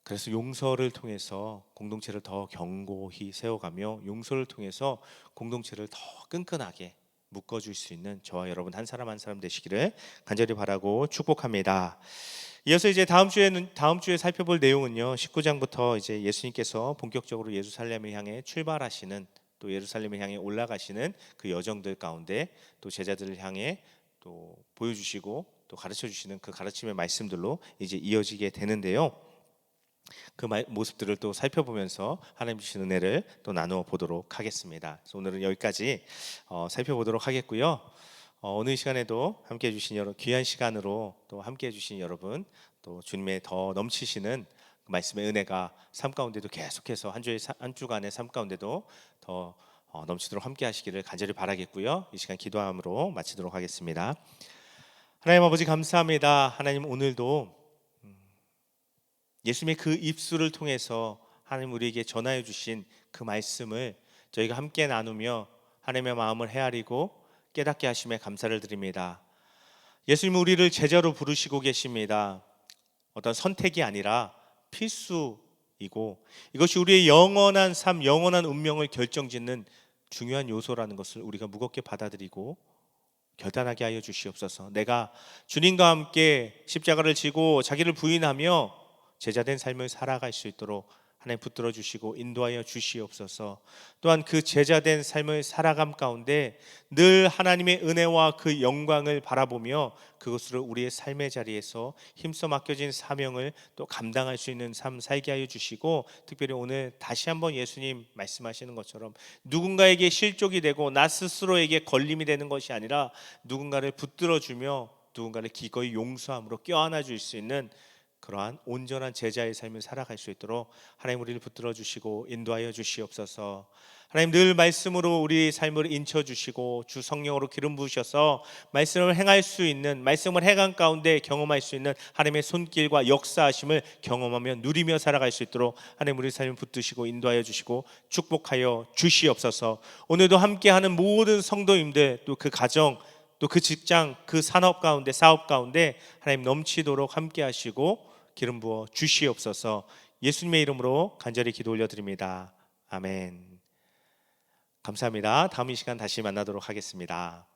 그래서 용서를 통해서 공동체를 더 견고히 세워가며 용서를 통해서 공동체를 더 끈끈하게 묶어줄 수 있는 저와 여러분 한 사람 한 사람 되시기를 간절히 바라고 축복합니다. 이어서 이제 다음 주에 살펴볼 내용은요. 19장부터 이제 예수님께서 본격적으로 예루살렘을 향해 출발하시는, 또 예루살렘을 향해 올라가시는 그 여정들 가운데 또 제자들을 향해 또 보여주시고 또 가르쳐 주시는 그 가르침의 말씀들로 이제 이어지게 되는데요. 그 모습들을 또 살펴보면서 하나님 주신 은혜를 또 나누어 보도록 하겠습니다. 그래서 오늘은 여기까지 살펴보도록 하겠고요. 오늘 시간에도 함께해 주신 여러분, 귀한 시간으로 또 함께해 주신 여러분, 또 주님의 더 넘치시는 그 말씀의 은혜가 삶 가운데도 계속해서 한 주간의 삶 가운데도 더 넘치도록 함께하시기를 간절히 바라겠고요. 이 시간 기도함으로 마치도록 하겠습니다. 하나님 아버지 감사합니다. 하나님 오늘도 예수님의 그 입술을 통해서 하나님 우리에게 전하여 주신 그 말씀을 저희가 함께 나누며 하나님의 마음을 헤아리고 깨닫게 하심에 감사를 드립니다. 예수님은 우리를 제자로 부르시고 계십니다. 어떤 선택이 아니라 필수이고 이것이 우리의 영원한 삶, 영원한 운명을 결정짓는 중요한 요소라는 것을 우리가 무겁게 받아들이고 결단하게 하여 주시옵소서. 내가 주님과 함께 십자가를 지고 자기를 부인하며 제자된 삶을 살아갈 수 있도록 하나님 붙들어 주시고 인도하여 주시옵소서. 또한 그 제자된 삶을 살아감 가운데 늘 하나님의 은혜와 그 영광을 바라보며 그것으로 우리의 삶의 자리에서 힘써 맡겨진 사명을 또 감당할 수 있는 삶 살게 하여 주시고, 특별히 오늘 다시 한번 예수님 말씀하시는 것처럼 누군가에게 실족이 되고 나 스스로에게 걸림이 되는 것이 아니라 누군가를 붙들어 주며 누군가를 기꺼이 용서함으로 껴안아 줄 수 있는 그러한 온전한 제자의 삶을 살아갈 수 있도록 하나님 우리를 붙들어 주시고 인도하여 주시옵소서. 하나님 늘 말씀으로 우리 삶을 인쳐 주시고 주 성령으로 기름 부으셔서 말씀을 행할 수 있는, 말씀을 행한 가운데 경험할 수 있는 하나님의 손길과 역사하심을 경험하며 누리며 살아갈 수 있도록 하나님 우리 삶을 붙드시고 인도하여 주시고 축복하여 주시옵소서. 오늘도 함께하는 모든 성도님들, 또 그 가정, 또 그 직장, 그 산업 가운데, 사업 가운데 하나님 넘치도록 함께 하시고 기름 부어 주시옵소서. 예수님의 이름으로 간절히 기도 올려드립니다. 아멘. 감사합니다. 다음 이 시간 다시 만나도록 하겠습니다.